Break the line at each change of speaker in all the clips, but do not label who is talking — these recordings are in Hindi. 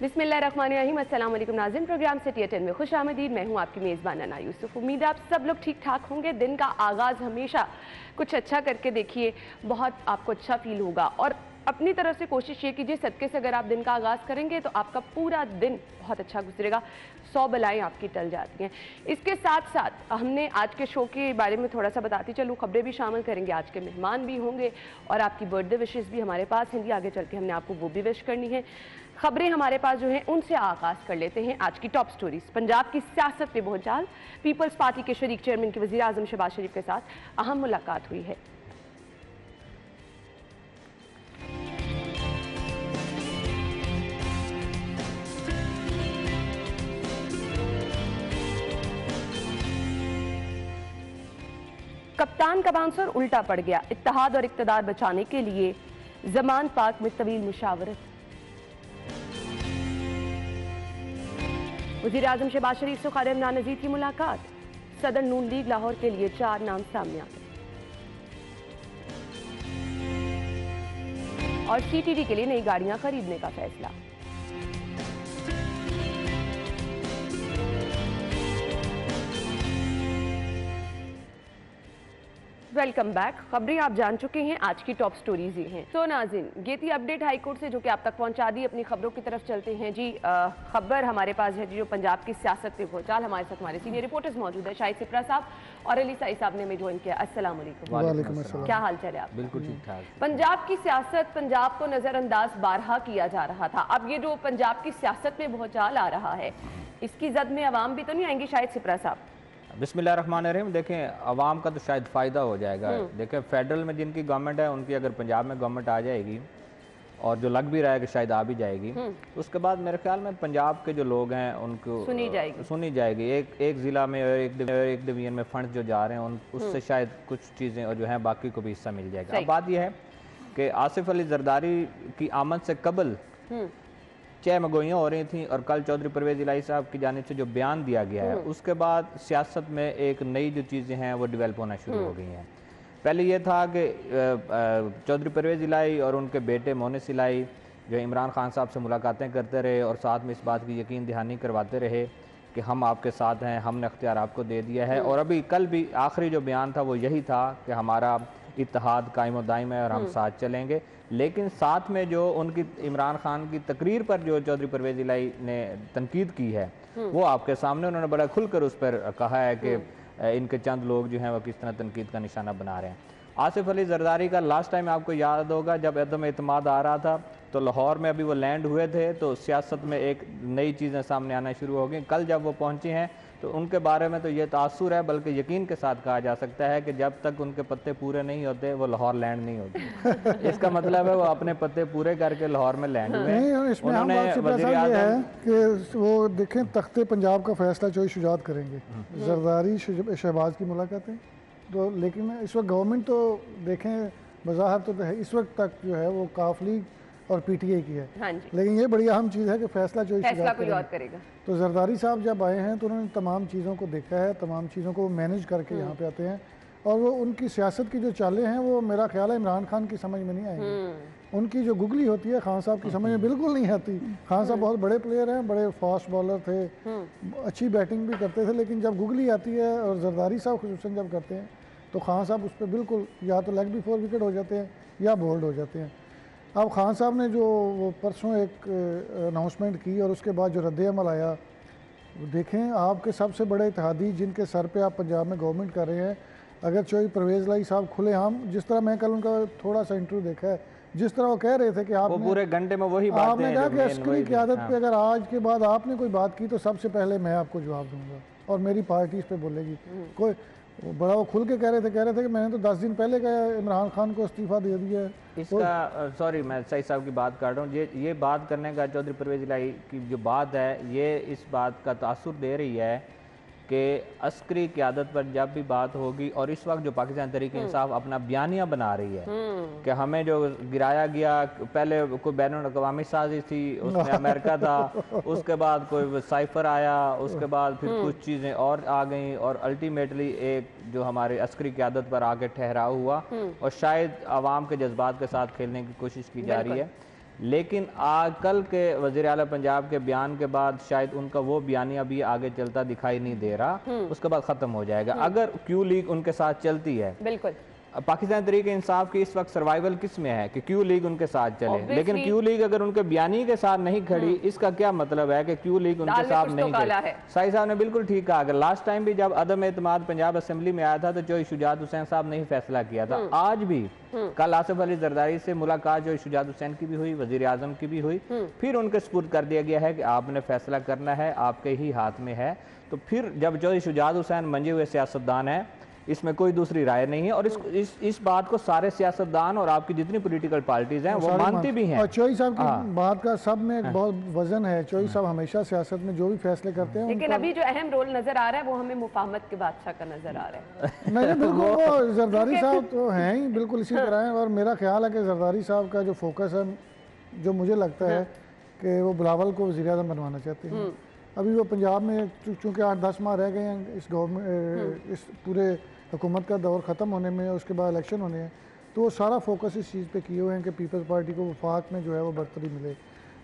बिस्मिल्लाहिर्रहमानिर्रहीम। अस्सलाम वालेकुम नाज़रीन, प्रोग्राम सिटी 10 में खुश आमदीद। मैं हूँ आपकी मेज़बान अना यूसुफ। उम्मीद है आप सब लोग ठीक ठाक होंगे। दिन का आगाज़ हमेशा कुछ अच्छा करके देखिए, बहुत आपको अच्छा फील होगा। और अपनी तरफ से कोशिश ये कीजिए, सदके से अगर आप दिन का आगाज़ करेंगे तो आपका पूरा दिन बहुत अच्छा गुजरेगा, 100 बलाएँ आपकी टल जाती हैं। इसके साथ साथ हमने आज के शो के बारे में थोड़ा सा बताती चलूँ, खबरें भी शामिल करेंगे, आज के मेहमान भी होंगे और आपकी बर्थडे विशेज़ भी हमारे पास हैं। आगे चल के हमने आपको वो भी विश करनी है। खबरें हमारे पास जो हैं उनसे आगाज़ कर लेते हैं। आज की टॉप स्टोरीज। पंजाब की सियासत पे भूचाल, पीपल्स पार्टी के शरीक चेयरमैन की वज़ीर आज़म शहबाज शरीफ के साथ अहम मुलाकात हुई है। कप्तान का बाउंसर उल्टा पड़ गया, इत्तेहाद और इक़्तिदार बचाने के लिए ज़मान पाक में तवील मुशावरत। वज़ीर आज़म शहबाज शरीफ से क़ादी इमरान नज़ीर की मुलाकात, सदर नून लीग लाहौर के लिए 4 नाम सामने आ गए। और CTD के लिए नई गाड़ियां खरीदने का फैसला। Welcome back. खबरें आप जान चुके हैं, आज की टॉप स्टोरीज ये हैं। तो नाज़रीन, ये थी अपडेट हाईकोर्ट से जो कि आप तक पहुंचा दी। अपनी खबरों की तरफ चलते हैं जी। खबर हमारे पास है जी, जो पंजाब की सियासत पे भूचाल। हमारे साथ हमारे सीनियर रिपोर्टर्स मौजूद है, शाहिद सिप्रा साहब और अली साई साहब ने हमें ज्वाइन किया। अस्सलाम वालेकुम। क्या हाल चाल है आप?
बिल्कुल ठीक ठाक।
पंजाब की सियासत, पंजाब को नजरअंदाज बारहा किया जा रहा था। अब ये जो पंजाब की सियासत में भूचाल आ रहा है, इसकी जद में अवाम भी तो नहीं आएंगी शायद सिप्रा साहब?
बिस्मिल्लाहिर्रहमानिर्रहीम। देखें, आवाम का तो शायद फ़ायदा हो जाएगा। देखें, फेडरल में जिनकी गवर्नमेंट है, उनकी अगर पंजाब में गवर्नमेंट आ जाएगी, और जो लग भी रहा है कि शायद आ भी जाएगी, उसके बाद मेरे ख्याल में पंजाब के जो लोग हैं उनको सुनी जाएगी। एक ज़िला में और एक डिवीजन में फंड जो जा रहे हैं उससे शायद कुछ चीज़ें और जो हैं बाकी को भी हिस्सा मिल जाएगा। अब बात यह है कि आसिफ अली जरदारी की आमद से कबल चह मगोइयाँ हो रही थी, और कल चौधरी परवेज़ इलाही साहब की जानिब से जो बयान दिया गया है, उसके बाद सियासत में एक नई जो चीज़ें हैं वो डेवलप होना शुरू हो गई हैं। पहले ये था कि चौधरी परवेज़ इलाही और उनके बेटे मोनिस इलाही जो इमरान खान साहब से मुलाकातें करते रहे और साथ में इस बात की यकीन दहानी करवाते रहे कि हम आपके साथ हैं, हमने अख्तियार आपको दे दिया है। और अभी कल भी आखिरी जो बयान था वो यही था कि हमारा इत्तेहाद कायम और दायम है और हम साथ चलेंगे। लेकिन साथ में जो उनकी इमरान खान की तकरीर पर जो चौधरी परवेज़ इलाही ने तनकीद की है, वो आपके सामने उन्होंने बड़ा खुलकर उस पर कहा है कि इनके चंद लोग जो हैं वो किस तरह तनकीद का निशाना बना रहे हैं। आसिफ अली जरदारी का लास्ट टाइम आपको याद होगा, जब अदम एतमाद आ रहा था तो लाहौर में अभी वो लैंड हुए थे, तो सियासत में एक नई चीज़ें सामने आना शुरू हो गई। कल जब वो पहुँचे हैं तो उनके बारे में तो ये तासुर है, बल्कि यकीन के साथ कहा जा सकता है कि जब तक उनके पत्ते पूरे नहीं होते वो लाहौर लैंड नहीं होती। इसका मतलब है वो अपने पत्ते पूरे करके लाहौर में लैंड हुए।
उन्होंने वज़ीर-ए-आज़म है कि वो देखें तख्ते पंजाब का फैसला चोई शुजात करेंगे। जरदारी शहबाज की मुलाकातें तो, लेकिन इस वक्त गवर्नमेंट तो देखें बज़ाहिर तो है इस वक्त तक जो है वो काफ़ली और PTI की है।
हाँ,
लेकिन ये बड़ी अहम चीज़ है कि फैसला जो
कोई और करेगा।
तो जरदारी साहब जब आए हैं तो उन्होंने तमाम चीज़ों को देखा है, तमाम चीज़ों को मैनेज करके यहाँ पे आते हैं, और वो उनकी सियासत की जो चालें हैं वो मेरा ख्याल है इमरान खान की समझ में नहीं आएंगी। उनकी जो गुगली होती है खान साहब की समझ में बिल्कुल नहीं आती। खान साहब बहुत बड़े प्लेयर हैं, बड़े फास्ट बॉलर थे, अच्छी बैटिंग भी करते थे, लेकिन जब गुगली आती है और जरदारी साहब खुसूसन जब करते हैं तो खान साहब उस पर बिल्कुल या तो लेग बिफोर विकेट हो जाते हैं या बोल्ड हो जाते हैं। अब खान साहब ने जो वो परसों एक अनाउंसमेंट की और उसके बाद जो रद्द-ए-अमल आया, देखें आपके सबसे बड़े इत्तेहादी जिनके सर पे आप पंजाब में गवर्नमेंट कर रहे हैं, अगर चौधरी परवेज़ इलाही साहब खुलेआम, जिस तरह मैं कल उनका थोड़ा सा इंटरव्यू देखा है, जिस तरह वो कह रहे थे कि आप
पूरे घंटे में वही बात
आपने कहा कि अस्करी क़यादत पे अगर आज के बाद आपने कोई बात की तो सबसे पहले मैं आपको जवाब दूंगा और मेरी पार्टी इस पर बोलेगी। कोई बड़ा वो खुल के कह रहे थे कि मैंने तो 10 दिन पहले कहा इमरान खान को इस्तीफ़ा दे दिया है।
इसका सॉरी, मैं सही साहब की बात कर रहा हूँ। ये बात करने का चौधरी परवेज़ इलाही की जो बात है, ये इस बात का तासुर दे रही है कि अस्करी क़यादत पर जब भी बात होगी, और इस वक्त जो पाकिस्तान तहरीक इंसाफ अपना बयानिया बना रही है कि हमें जो गिराया गया, पहले कोई बैनुल-अक़वामी साजिश थी, उसमें अमेरिका था, उसके बाद कोई साइफर आया, उसके बाद फिर कुछ चीज़ें और आ गई, और अल्टीमेटली एक जो हमारे अस्करी क़यादत पर आके ठहराव हुआ, और शायद आवाम के जज्बात के साथ खेलने की कोशिश की जा रही है। लेकिन कल के वज़ीर आला पंजाब के बयान के बाद शायद उनका वो बयानी अभी आगे चलता दिखाई नहीं दे रहा, उसके बाद ख़त्म हो जाएगा। अगर क्यू लीग उनके साथ चलती है,
बिल्कुल
पाकिस्तान तहरीक इंसाफ की इस वक्त सर्वाइवल किस में है कि क्यू लीग उनके साथ चले, लेकिन क्यू लीग अगर उनके बयानी के साथ नहीं खड़ी, इसका क्या मतलब है कि क्यू लीग उनके साथ नहीं खड़ी। साई साहब ने बिल्कुल ठीक कहा, अगर लास्ट टाइम भी जब अदम एतमाद पंजाब असेंबली में आया था तो चौधरी शुजात हुसैन साहब ने ही फैसला किया था। आज भी कल आसिफ अली जरदारी से मुलाकात जो शुजात हुसैन की भी हुई, वजीर आजम की भी हुई, फिर उनके सपुर्द कर दिया गया है कि आपने फैसला करना है, आपके ही हाथ में है। तो फिर जब चौधरी शुजात हुसैन मंजे हुए सियासतदान है, इसमें कोई दूसरी राय नहीं है, और इस बात को सारे सियासतदान और आपकी जितनी पॉलिटिकल पार्टीज हैं वो मानती भी हैं।
और चौधरी साहब की बात का सब में एक बहुत वजन है। चौधरी साहब हमेशा सियासत में जो भी फैसले करते हैं,
लेकिन अभी जो अहम रोल नजर आ रहा है वो हमें मुफाहमत के बादशाह का नजर आ रहा है।
नहीं बिल्कुल, वो जरदारी साहब तो हैं ही बिल्कुल इसी तरह है। और मेरा ख्याल है कि जरदारी साहब का जो फोकस है, जो मुझे लगता है कि वो बिलावल को वज़ीर आज़म बनवाना चाहते हैं। अभी वो पंजाब में चूँकि 8-10 माह रह गए हैं इस गवर्नमेंट, इस पूरे हुकूमत का दौर ख़त्म होने में, उसके बाद इलेक्शन होने हैं, तो वो सारा फोकस इस चीज़ पे किए हुए हैं कि पीपल्स पार्टी को वफाक में जो है वो बरतरी मिले,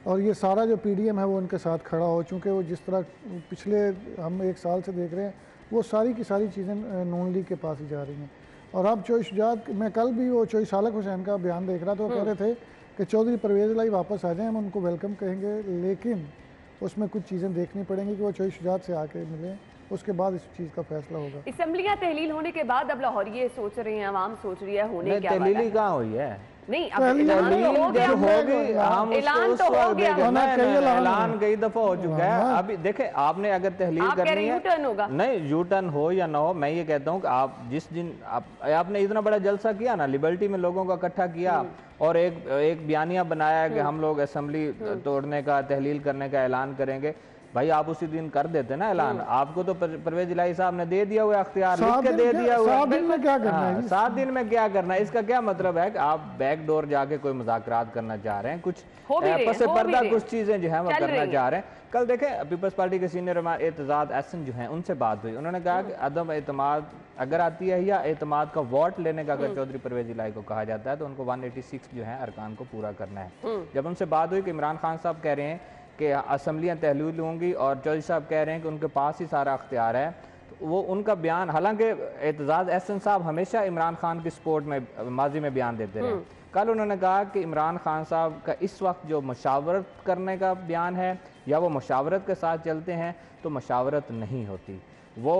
और ये सारा जो पीडीएम है वो उनके साथ खड़ा हो। चूँकि वो जिस तरह पिछले हम 1 साल से देख रहे हैं, वो सारी की सारी चीज़ें नून लीग के पास ही जा रही हैं। और अब चौधरी शुजात, मैं कल भी वो चौधरी सालक हुसैन का बयान देख रहा था, वो कह रहे थे कि चौधरी परवेज़ लाई वापस आ जाएँ, हम उनको वेलकम कहेंगे, लेकिन उसमें कुछ चीज़ें देखनी पड़ेंगी कि वो चौधरी शुजात से आके मिलें, उसके बाद इस चीज़ का फैसला होगा।
असेंबलियां तहलील होने के बाद अब लाहौर ये सोच रहे हैं, आवाम सोच रही है, होने क्या वाला है?
तहलील कहाँ हुई है?
नहीं, अब ऐलान तो हो गया,
ऐलान कई दफा हो चुका है। अभी देखे, आपने अगर तहलील करनी है,
यूटर्न होगा,
नहीं यूटर्न हो या ना हो, मैं ये कहता हूँ कि आप जिस दिन आपने इतना बड़ा जलसा किया ना, लिबर्टी में लोगों को इकट्ठा किया और एक बयानिया बनाया कि हम लोग असेंबली तोड़ने का, तहलील करने का ऐलान करेंगे, भाई आप उसी दिन कर देते ना ऐलान। आपको तो परवेज इलाही साहब ने दे दिया हुआ अख्तियार, लिख के दे दिया हुआ।
7 दिन में क्या करना है?
7 दिन में क्या करना है? इसका क्या मतलब है कि आप बैक डोर जाके कोई मुज़ाकरात करना चाह रहे हैं, कुछ पसे पर्दा कुछ चीजें जो है वो करना चाह रहे हैं। कल देखें, पीपल्स पार्टी के सीनियर एतजाद एहसन जो हैं, उनसे बात हुई, उन्होंने कहा कि अदम एतमाद अगर आती है या एतमाद का वोट लेने का अगर चौधरी परवेज इलाही को कहा जाता है तो उनको 186 जो है अरकान को पूरा करना है। जब उनसे बात हुई कि इमरान खान साहब कह रहे हैं कि असम्बलियाँ तहलील होंगी और चौधरी साहब कह रहे हैं कि उनके पास ही सारा अख्तियार है, तो वो उनका बयान, हालांकि एतजाज एहसन साहब हमेशा इमरान खान की सपोर्ट में माजी में बयान देते रहे, कल उन्होंने कहा कि इमरान खान साहब का इस वक्त जो मशावरत करने का बयान है या वो मशावरत के साथ चलते हैं, तो मशावरत नहीं होती, वो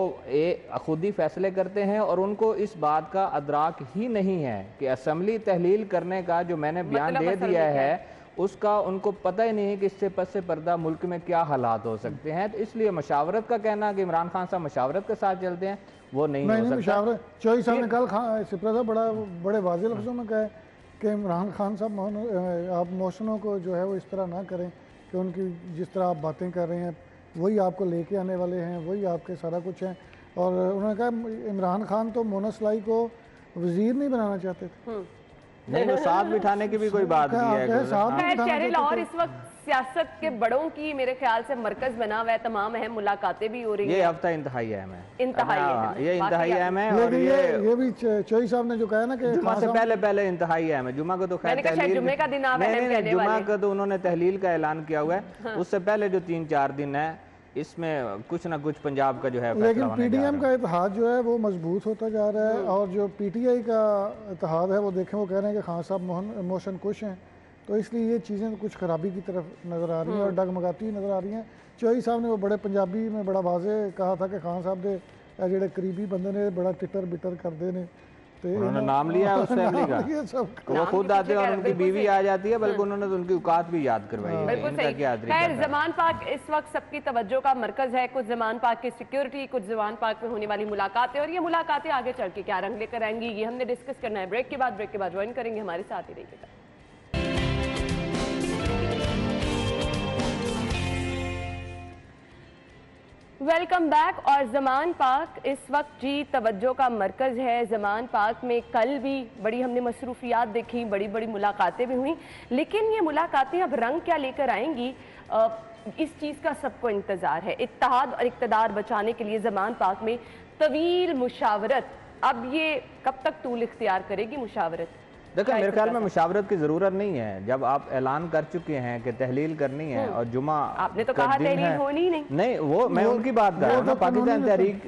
खुद ही फैसले करते हैं और उनको इस बात का अदराक ही नहीं है कि असम्बली तहलील करने का जो मैंने बयान दे दिया है उसका उनको पता ही नहीं है कि इससे पसे पर्दा मुल्क में क्या हालात हो सकते हैं। तो इसलिए मशावरत का कहना कि इमरान खान साहब मशावरत के साथ चलते हैं, वो नहीं हो सकता।
मशावरत चौधरी साहब ने कल सिपरा साहब बड़े वाज़ेह लफ्ज़ों में कहा कि इमरान खान साहब आप मोशनों को जो है वो इस तरह ना करें कि उनकी जिस तरह आप बातें कर रहे हैं वही आपको लेके आने वाले हैं, वही आपके सारा कुछ है। और उन्होंने कहा इमरान खान तो मोनस लाई को वज़ीर नहीं बनाना चाहते थे,
नहीं, वो साथ बिठाने की भी कोई बात नहीं है।
शहर लाहौर इस वक्त सियासत के बड़ों की मेरे ख्याल से मरकज बना हुआ है, तमाम अहम मुलाकातें भी हो रही हैं।
ये हफ्ता इंतहाई अहम है,
ये
इंतहाई अहम है। और
ये भी चौधरी साहब ने जो कहा ना कि
जुमा से पहले इंतहाई अहम है। जुमा को तो खैर तहलील,
जुमे का दिन
जुमा का तो उन्होंने तहलील का ऐलान किया हुआ है, उससे पहले जो 3-4 दिन है इसमें कुछ ना कुछ पंजाब का जो है,
लेकिन पीडीएम का इत्तेहाद जो है वो मजबूत होता जा रहा है। और जो पीटीआई का इत्तेहाद है वो देखें, वो कह रहे हैं कि खान साहब मोशन कुश हैं, तो इसलिए ये चीज़ें कुछ खराबी की तरफ नज़र आ रही हैं और डगमगाती हुई नज़र आ रही हैं। चौधरी साहब ने वो बड़े पंजाबी में बड़ा वाज़े कहा था कि खान साहब के जेड़े करीबी बंदे ने बड़ा टिटर बिटर करते हैं, तो
उन्होंने नाम लिया उस फैमिली का, वो खुद आते हैं और उनकी बीवी आ जाती है, बल्कि उन्होंने तो उनकी औकात भी याद करवाई है।
खैर, ज़मान पाक इस वक्त सबकी तवज्जो का मरकज है। कुछ ज़मान पाक की सिक्योरिटी, कुछ ज़मान पाक में होने वाली मुलाकातें, और ये मुलाकातें आगे चल के क्या रंग लेकर आएंगी ये हमने डिस्कस करना है ब्रेक के बाद ज्वाइन करेंगे, हमारे साथ ही रहिएगा। Welcome back. और ज़मान पाक इस वक्त जी तवज्जो का मरकज़ है। ज़मान पाक में कल भी बड़ी हमने मसरूफियात देखी, बड़ी बड़ी मुलाकातें भी हुई, लेकिन ये मुलाकातें अब रंग क्या लेकर आएंगी इस चीज़ का सबको इंतज़ार है। इत्तेहाद और इक़्तिदार बचाने के लिए ज़मान पाक में तवील मुशावरत, अब ये कब तक तूल इख्तियार करेगी मुशावरत?
देखो मेरे ख्याल में मुशावरत की जरूरत नहीं है। जब आप ऐलान कर चुके हैं कि तहलील करनी है और जुमा
आपने तो कहा तहलील होनी ही नहीं।
वो मैं उनकी बात कर रहा हूँ ना, पाकिस्तान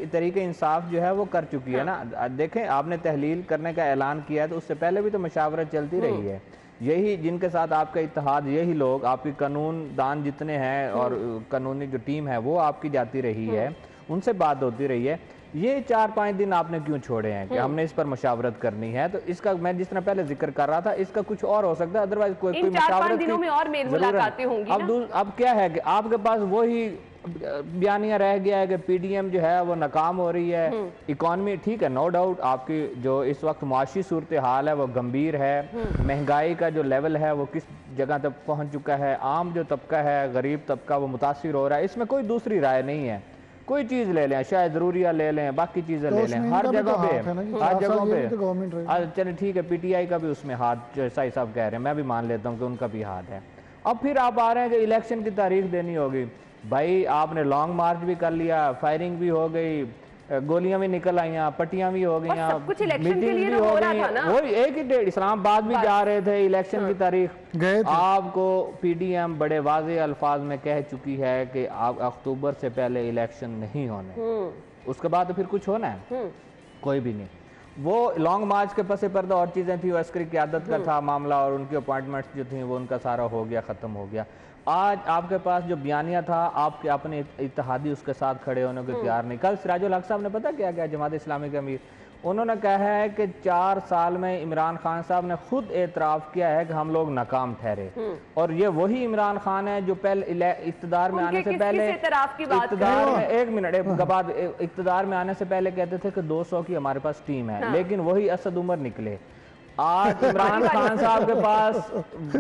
तहरीक इंसाफ जो है वो कर चुकी है ना। देखें आपने तहलील करने का ऐलान किया है तो उससे पहले भी तो मुशावरत चलती रही है। यही जिनके साथ आपका इत्तेहाद, यही लोग आपकी कानून दान जितने हैं और कानूनी जो टीम है वो आपकी जाती रही है, उनसे बात होती रही है। ये 4-5 दिन आपने क्यों छोड़े हैं कि हमने इस पर मुशावरत करनी है? तो इसका मैं जिस तरह पहले जिक्र कर रहा था, इसका कुछ और हो सकता है, अदरवाइज कोई मुशावरत
दिनों में और मेल मुलाकातें होंगी ना?
अब क्या है कि आपके पास वही बयानिया रह गया है कि पीडीएम जो है वो नाकाम हो रही है। इकॉनमी ठीक है, नो डाउट आपकी जो इस वक्त मुआशी सूरत हाल है वो गंभीर है। महंगाई का जो लेवल है वो किस जगह तक पहुंच चुका है। आम जो तबका है, गरीब तबका, वो मुतासिर हो रहा है। इसमें कोई दूसरी राय नहीं है। कोई चीज ले लें, शायद जरूरिया ले लें, बाकी चीजें ले लें, हर जगह पे चले ठीक है। पीटीआई का भी उसमें हाथ, जो साई साहब कह रहे हैं, मैं भी मान लेता हूँ कि उनका भी हाथ है। अब फिर आप आ रहे हैं कि इलेक्शन की तारीख देनी होगी। भाई आपने लॉन्ग मार्च भी कर लिया, फायरिंग भी हो गई, गोलियां भी निकल आई, पट्टियां भी हो गई, मीटिंग भी हो गई। वो एक ही डेट इस्लामाबाद भी जा रहे थे, इलेक्शन की तारीख गए। आपको पीडीएम बड़े वाज़े अल्फाज में कह चुकी है कि आप अक्टूबर से पहले इलेक्शन नहीं होने। उसके बाद तो फिर कुछ होना है? कोई भी नहीं। वो लॉन्ग मार्च के पसे पर्दा और चीज़ें थी, वो अस्करी क़यादत का था मामला और उनकी अपॉइंटमेंट्स जो थी वो उनका सारा हो गया, ख़त्म हो गया। आज आपके पास जो बयानिया था, आपके अपने इत्तेहादी उसके साथ खड़े होने को तैयार नहीं। कल सिराजुल हक साहब ने पता क्या क्या, जमात इस्लामी के अमीर, उन्होंने कहा है कि 4 साल में इमरान खान साहब ने खुद एतराफ़ किया है कि हम लोग नाकाम ठहरे। और ये वही इमरान खान है जो पहले इक़्तिदार में आने से पहले, इक़्तिदार में एक मिनट के बाद इक़्तिदार में आने से पहले कहते थे कि 200 की हमारे पास टीम है, लेकिन वही असद उमर निकले। आज इमरान खान साहब के पास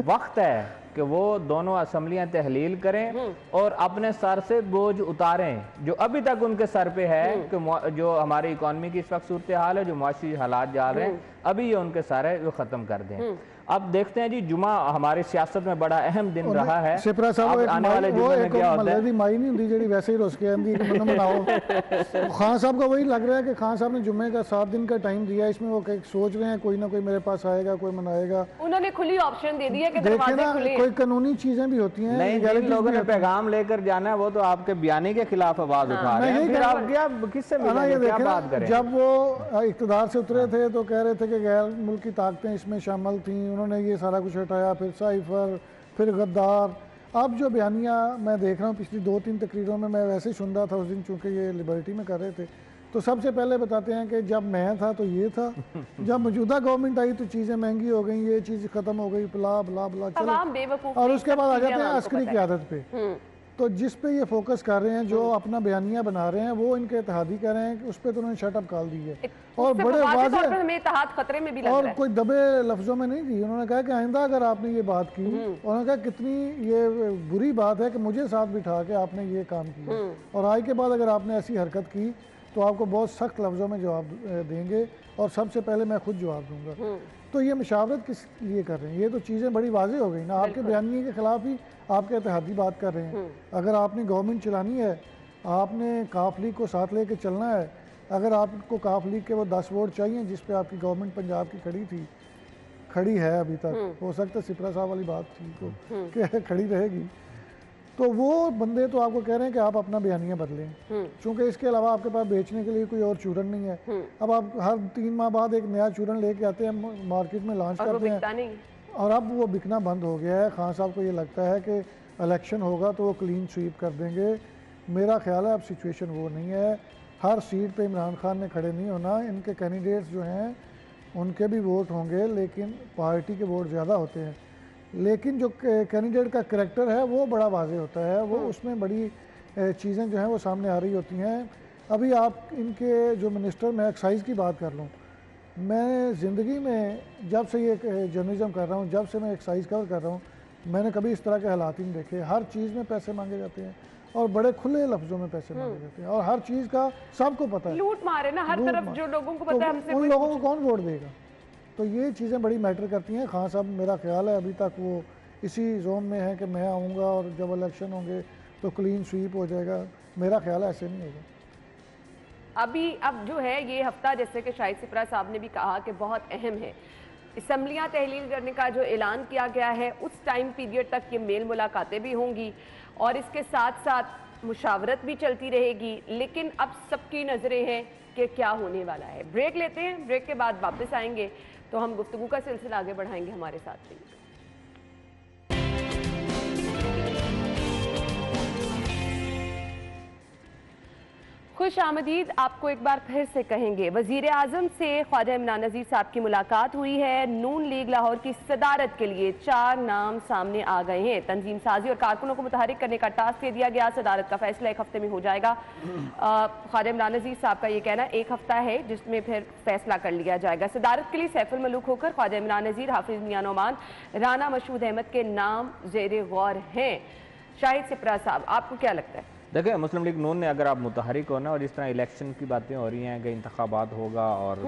वक्त है कि वो दोनों असम्बलियां तहलील करें और अपने सर से बोझ उतारें जो अभी तक उनके सर पे है कि जो हमारी इकॉनमी की इस वक्त सूरत हाल है, जो मुआशी हालात जा रहे हैं, अभी ये उनके सर है, वो ख़त्म कर दें। अब देखते हैं जी, जुमा हमारी सियासत में बड़ा अहम दिन रहा है। आने वाले जुमे में क्या होता है?
माई नहीं होती जी वैसे ही रोस के आंदी कि मनाओ। खान साहब का वही लग रहा है कि खान साहब ने जुम्मे का 7 दिन का टाइम दिया, इसमें वो सोच रहे हैं कोई ना कोई मेरे पास आएगा, कोई मनाएगा।
उन्होंने खुली ऑप्शन दे दी है कि
दरवाजे खुले हैं। कोई कानूनी चीजें भी होती हैं।
नहीं, जिन लोगों ने पैगाम लेकर जाना है वो तो आपके बयानी के खिलाफ आवाज उठा रहे हैं। फिर आप क्या किससे क्या बात करें?
जब वो इक़्तिदार से उतरे थे तो कह रहे थे कि गैर मुल्की ताकतें इसमें शामिल थी, उन्होंने ये सारा कुछ हटाया, फिर साइफर, फिर गद्दार। अब जो बयानिया मैं देख रहा हूँ पिछली 2-3 तकरीरों में, मैं वैसे ही सुन रहा था उस दिन, चूँकि ये लिबर्टी में कर रहे थे, तो सबसे पहले बताते हैं कि जब मैं था तो ये था, जब मौजूदा गवर्नमेंट आई तो चीज़ें महंगी हो गई, ये चीज़ ख़त्म हो गई, बला बला बला चलो। और उसके बाद आ जाते हैं अस्करी क़यादत पे। तो जिस पे ये फोकस कर रहे हैं, जो अपना बयानिया बना रहे हैं, वो इनके इत्तेहादी कर रहे हैं कि उस पर तो उन्होंने शटअप काल दी है और बड़े वाज़े
खतरे में भी लग
और कोई दबे लफ्जों में नहीं दी। उन्होंने कहा कि आइंदा अगर आपने ये बात की, उन्होंने कहा कितनी ये बुरी बात है कि मुझे साथ बिठा के आपने ये काम किया और आज के बाद अगर आपने ऐसी हरकत की तो आपको बहुत सख्त लफ्जों में जवाब देंगे और सबसे पहले मैं खुद जवाब दूंगा। तो ये मुशावरत किस लिए कर रहे हैं? ये तो चीज़ें बड़ी वाज़ेह हो गई ना। आपके बयानी के खिलाफ ही आपके इत्तेहादी बात कर रहे हैं। अगर आपने गवर्नमेंट चलानी है, आपने काफ लीग को साथ लेके चलना है, अगर आपको काफ लीग के वो 10 वोट चाहिए जिस पे आपकी गवर्नमेंट पंजाब की खड़ी है अभी तक, हो सकता है सिपरा साहब वाली बात थी कि खड़ी रहेगी, तो वो बंदे तो आपको कह रहे हैं कि आप अपना बयानिया बदलें, क्योंकि इसके अलावा आपके पास बेचने के लिए कोई और चूरन नहीं है। अब आप हर 3 माह बाद एक नया चूरन लेके आते हैं, मार्केट में लॉन्च करते हैं और अब वो बिकना बंद हो गया है। खान साहब को ये लगता है कि इलेक्शन होगा तो वो क्लीन स्वीप कर देंगे। मेरा ख्याल है अब सिचुएशन वो नहीं है। हर सीट पे इमरान खान ने खड़े नहीं होना। इनके कैंडिडेट्स जो हैं उनके भी वोट होंगे, लेकिन पार्टी के वोट ज़्यादा होते हैं, लेकिन जो कैंडिडेट का करैक्टर है वो बड़ा वाज़ेह होता है। वो उसमें बड़ी चीज़ें जो हैं वो सामने आ रही होती हैं। अभी आप इनके जो मिनिस्टर, मैं एक्साइज़ की बात कर लूँ, मैं ज़िंदगी में जब से ये जर्नलिज्म कर रहा हूँ, जब से मैं एक्साइज़ कवर कर रहा हूँ, मैंने कभी इस तरह के हालात ही नहीं देखे। हर चीज़ में पैसे मांगे जाते हैं और बड़े खुले लफ्ज़ों में पैसे मांगे जाते हैं और हर चीज़ का सबको पता है।
लूट मारे ना हर तरफ, जो लोगों को पता है हमसे,
उन लोगों को कौन वोट देगा? तो ये चीज़ें बड़ी मैटर करती हैं। खान साहब मेरा ख्याल है अभी तक वो इसी जोन में है कि मैं आऊँगा और जब इलेक्शन होंगे तो क्लीन स्वीप हो जाएगा। मेरा ख्याल है ऐसे नहीं होगा।
अब जो है ये हफ्ता, जैसे कि शाहिद सिपरा साहब ने भी कहा कि बहुत अहम है, असम्बलियाँ तहलील करने का जो ऐलान किया गया है उस टाइम पीरियड तक ये मेल मुलाकातें भी होंगी और इसके साथ साथ मुशावरत भी चलती रहेगी। लेकिन अब सबकी नज़रें हैं कि क्या होने वाला है। ब्रेक लेते हैं, ब्रेक के बाद वापस आएंगे तो हम गुफ्तगू का सिलसिला आगे बढ़ाएंगे। हमारे साथ रहिए। खुश आमदीद आपको एक बार फिर से कहेंगे। वजीर आजम से ख्वाजा इमरान नज़ीर साहब की मुलाकात हुई है। नून लीग लाहौर की सदारत के लिए 4 नाम सामने आ गए हैं। तंजीम साजी और कारकुनों को मुतहरिक करने का टास्क दे दिया गया। सदारत का फैसला 1 हफ्ते में हो जाएगा। ख्वाजा इमरान नज़ीर साहब का ये कहना 1 हफ्ता है जिसमें फिर फैसला कर लिया जाएगा। सदारत के लिए सैफुल मलूक होकर ख्वाजा इमरान नज़ीर, हाफिज मियां नोमान, राना मशहूद अहमद के नाम जेर गौर हैं। शाहिद सिपरा साहब, आपको क्या लगता है?
देखिए, मुस्लिम लीग नून ने अगर आप मुतहरिक हो ना, और इस तरह इलेक्शन की बातें हो रही हैं कि इंतखाबात होगा, और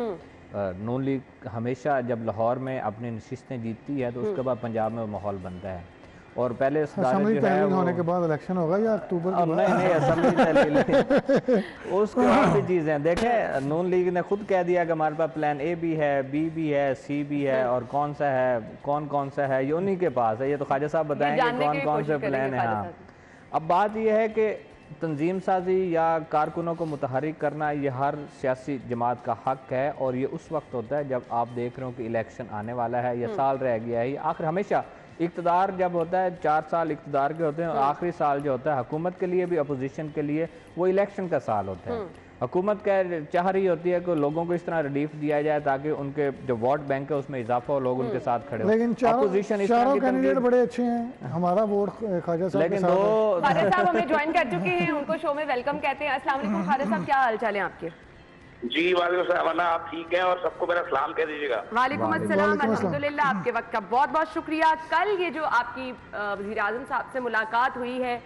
नून लीग हमेशा जब लाहौर में अपनी नशिस्तें जीतती है तो उसके बाद पंजाब में माहौल बनता है। और पहले
असेंबली तहलील होने के बाद इलेक्शन होगा या अक्टूबर के बाद?
नहीं, असेंबली तहलील उसके बाद भी चीज़ें देखें। नून लीग ने खुद कह दिया कि हमारे पास प्लान ए भी है, बी भी है, सी भी है, और कौन सा है, कौन सा है, ये उन्हीं के पास है। ये तो ख्वाजा साहब बताएंगे कौन से प्लान है। हाँ, अब बात यह है कि तंजीम साजी या कारकुनों को मुतहरिक करना ये हर सियासी जमात का हक है, और ये उस वक्त होता है जब आप देख रहे हो कि इलेक्शन आने वाला है या साल रह गया है। आखिर हमेशा इक़्तिदार जब होता है, 4 साल इक़्तिदार के होते हैं, और आखिरी साल जो होता है हुकूमत के लिए भी अपोजिशन के लिए वो इलेक्शन का साल होता है। हुकूमत चाह रही होती है कि लोगों को इस तरह रिलीफ दिया जाए ताकि उनके जो वोट बैंक है उसमें इजाफा हो, लोग उनके साथ खड़े हो।
लेकिन चारों कैंडिडेट बड़े अच्छे हैं। हमारा वोट ख्वाजा साहब
लेकिन
ख्वाजा साहब हमें ज्वाइन कर चुके हैं, उनको शो में वेलकम कहते हैं। अस्सलाम वालेकुम ख्वाजा साहब, क्या हाल चाल है आपके?
जी वालेकुम सलाम, आप ठीक हैं और सबको मेरा सलाम कह दीजिएगा।
वालेकुम अस्सलाम, अल्हम्दुलिल्लाह। आपके वक्त का बहुत बहुत शुक्रिया। कल ये जो आपकी वज़ीर आज़म साहब से मुलाकात हुई है,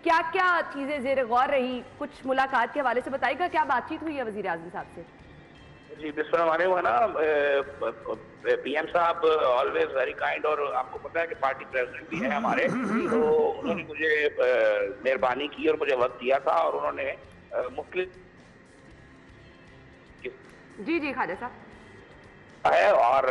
क्या क्या चीज़ें ज़ेर गौर रही, कुछ मुलाकात के हवाले से बताइएगा, क्या बातचीत हुई है वज़ीर आज़म साहब से?
जी बिस्मिल्लाह, हमारे वहाँ ना पीएम साहब ऑलवेज वेरी काइंड, और आपको पता है कि पार्टी प्रेसिडेंट भी है हमारे, तो उन्होंने मुझे मेहरबानी की और मुझे वक्त दिया था, और उन्होंने मुख्तलिफ
जी ख्वाजा साहब
है, और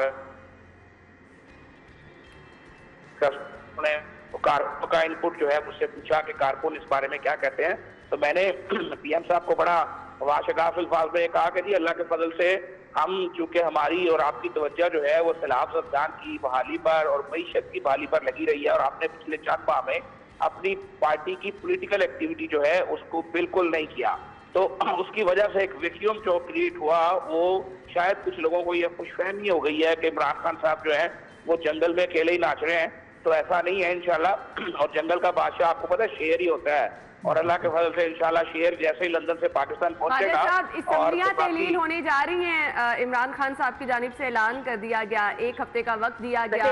कारकुन का इनपुट जो है मुझसे पूछा कि कारकुन इस बारे में क्या कहते हैं। तो मैंने पीएम साहब को बड़ा वाशगाफ अल्फाज में कहा कि जी अल्लाह के फजल से हम, चूंकि हमारी और आपकी तवज्जो जो है वो सैलाब ज़ब्दान की बहाली पर और मईशत की बहाली पर लगी रही है, और आपने पिछले 4 माह में अपनी पार्टी की पॉलिटिकल एक्टिविटी जो है उसको बिल्कुल नहीं किया, तो उसकी वजह से एक वैक्यूम जो क्रिएट हुआ, वो शायद कुछ लोगों को ये खुशफहमी हो गई है कि इमरान खान साहब जो है वो जंगल में अकेले ही नाच रहे हैं। तो ऐसा नहीं है इंशाल्लाह, और जंगल का बादशाह आपको पता है शेर ही होता है, और अल्लाह के फजल से इंशाल्लाह शेर जैसे ही लंदन से पाकिस्तान पहुंचेगा।
असम्बलियां तहलील होने जा रही हैं, इमरान खान साहब की जानिब से ऐलान कर दिया गया, 1 हफ्ते का वक्त दिया गया।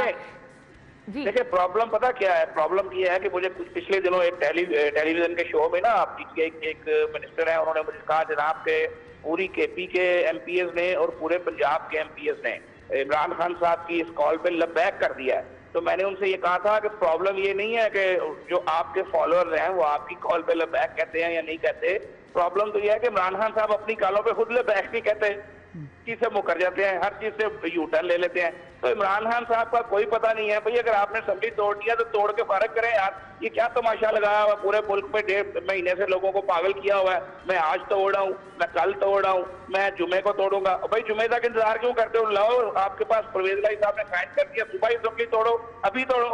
देखिए प्रॉब्लम पता क्या है, प्रॉब्लम ये है कि मुझे कुछ पिछले दिनों एक टेलीविजन के शो में ना आपकी एक मिनिस्टर है, उन्होंने मुझे कहा जनाब के पूरी केपी के एमपीएस ने और पूरे पंजाब के एमपीएस ने इमरान खान साहब की इस कॉल पे लबैक कर दिया है। तो मैंने उनसे ये कहा था कि प्रॉब्लम ये नहीं है कि जो आपके फॉलोअर्स हैं वो आपकी कॉल पे लबैक कहते हैं या नहीं कहते, प्रॉब्लम तो ये है कि इमरान खान साहब अपनी कॉलों पे खुद लबैक नहीं कहते, चीज से मुकर जाते हैं, हर चीज से यू टर्न ले लेते हैं। तो इमरान खान साहब का कोई पता नहीं है भाई, अगर आपने असेंबली तोड़ दिया तो तोड़ के फारग करें यार, ये क्या तमाशा लगाया हुआ पूरे मुल्क में, 1.5 महीने से लोगों को पागल किया हुआ है। मैं आज तोड़ा हूँ, मैं कल तोड़ा हूँ, मैं जुमे को तोड़ूंगा। भाई जुमे तक इंतजार क्यों करते हो? लाओ, आपके पास परवेज लाई साहब ने साइन कर दिया, सुबह ही असेंबली तोड़ो, अभी तोड़ो,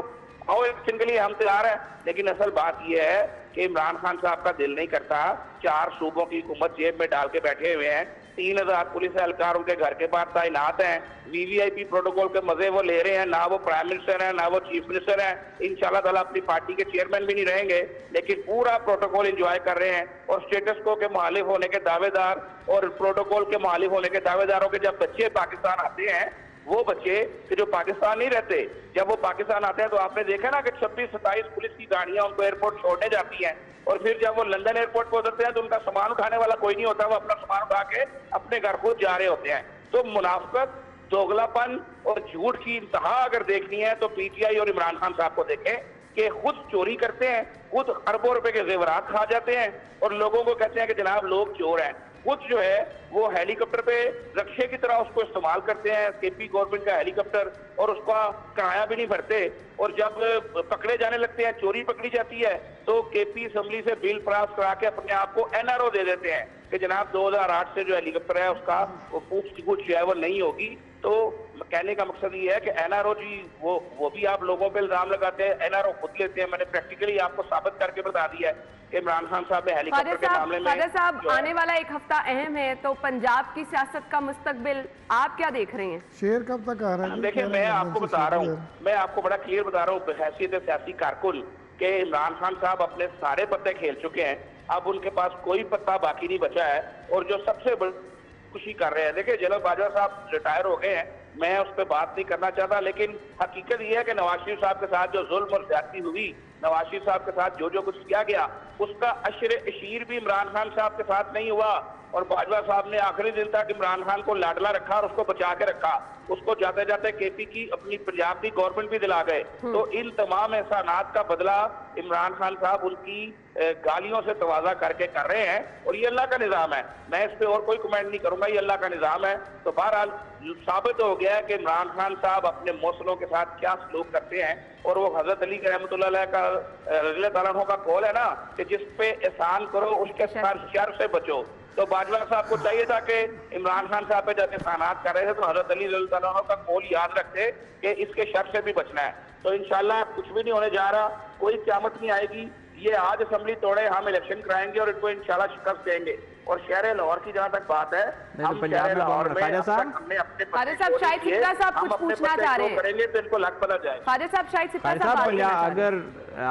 आओ इलेक्शन के लिए हम तैयार हैं। लेकिन असल बात यह है कि इमरान खान साहब का दिल नहीं करता, 4 सूबों की हुकूमत जेब में डाल के बैठे हुए हैं, 3000 पुलिस एहलकार उनके घर के पास तैनात हैं, वीवीआईपी प्रोटोकॉल के मजे वो ले रहे हैं, ना वो प्राइम मिनिस्टर है ना वो चीफ मिनिस्टर है, इंशाल्लाह ताला अपनी पार्टी के चेयरमैन भी नहीं रहेंगे, लेकिन पूरा प्रोटोकॉल एंजॉय कर रहे हैं। और स्टेटस को के मुखालिफ होने के दावेदार और प्रोटोकॉल के मुखालिफ होने के दावेदारों के जब बच्चे पाकिस्तान आते हैं, वो बच्चे कि जो पाकिस्तान नहीं रहते, जब वो पाकिस्तान आते हैं तो आपने देखा ना कि 26-27 पुलिस की गाड़ियां उनको एयरपोर्ट छोड़ने जाती हैं, और फिर जब वो लंदन एयरपोर्ट पर उतरते हैं तो उनका सामान उठाने वाला कोई नहीं होता, वो अपना सामान उठा के अपने घर खुद जा रहे होते हैं। तो मुनाफिकत, दोगलापन और झूठ की इंतहा अगर देखनी है तो पीटीआई और इमरान खान साहब को देखें कि खुद चोरी करते हैं, खुद अरबों रुपए के जेवरात खा जाते हैं, और लोगों को कहते हैं कि जनाब लोग चोर हैं। खुद जो है वो हेलीकॉप्टर पे रक्षे की तरह उसको इस्तेमाल करते हैं, केपी गवर्नमेंट का हेलीकॉप्टर, और उसका किराया भी नहीं भरते। और जब पकड़े जाने लगते हैं, चोरी पकड़ी जाती है, तो केपी असेंबली से बिल पास करा के अपने आप को एनआरओ दे देते हैं कि जनाब 2008 से जो हेलीकॉप्टर है उसका वो पूछ जो है वो नहीं होगी। तो कहने का मकसद ये है कि एनआरओ जी वो भी आप लोगों पे इल्जाम लगाते हैं, एनआरओ खुद लेते हैं। मैंने प्रैक्टिकली आपको साबित करके बता दिया है कि इमरान खान साहब ने हेलीकॉप्टर के मामले में।
खालिद साहब, आने वाला एक हफ्ता अहम है, तो पंजाब की सियासत का मुस्तकबिल आप क्या देख रहे हैं?
शेर कब तक आ रहा है?
देखिए, मैं आपको बता रहा हूँ, मैं आपको बड़ा क्लियर बता रहा हूँ हैसियत सियासी कारकुन के इमरान खान साहब अपने सारे पत्ते खेल चुके हैं। अब उनके पास कोई पत्ता बाकी नहीं बचा है। और जो सबसे बड़ी खुशी कर रहे हैं, देखिए जनरल बाजवा साहब रिटायर हो गए हैं, मैं उस पर बात नहीं करना चाहता, लेकिन हकीकत यह है कि नवाज शरीफ साहब के साथ जो जुल्म और ज्यादती हुई, नवाज शरीफ साहब के साथ जो कुछ किया गया, उसका अशर अशीर भी इमरान खान साहब के साथ नहीं हुआ। और बाजवा साहब ने आखिरी दिन तक इमरान खान को लाडला रखा और उसको बचा के रखा, उसको जाते जाते केपी की अपनी पंजाब की गवर्नमेंट भी दिला गए। तो इन तमाम एहसानात का बदला इमरान खान साहब उनकी गालियों से तवाजा करके कर रहे हैं, और ये अल्लाह का निज़ाम है। मैं इस पे और कोई कमेंट नहीं करूंगा, ये अल्लाह का निज़ाम है। तो बहरहाल साबित हो गया है कि इमरान खान साहब अपने मौसलों के साथ क्या सलूक करते हैं। और वो हजरत अली रहमतुल्लाह अलैह का रज़ी अल्लाह अन्हु का कौल है ना कि जिस पे एहसान करो उसके शर से बचो। तो बाजवा साहब को चाहिए था कि इमरान खान साहब पे जब एहसानात कर रहे थे तो हजरत अली रज़ी अल्लाह अन्हु का कौल याद रखते कि इसके शर से भी बचना है। तो इंशाल्लाह कुछ भी नहीं होने जा रहा, कोई क़यामत नहीं आएगी। ये आज असेंबली तोड़े, हम इलेक्शन कराएंगे और इनको इंशाल्लाह शिकस्त देंगे। और शहर लाहौर की जहां तक बात है, हम शहर लाहौर में हमने अपने
खालिद साहब शायद सिद्दीकी साहब कुछ पूछना चाह रहे हैं,
करेंगे तो इनको लग पता जाएगा।
खालिद साहब शायद सिद्दीकी साहब
अगर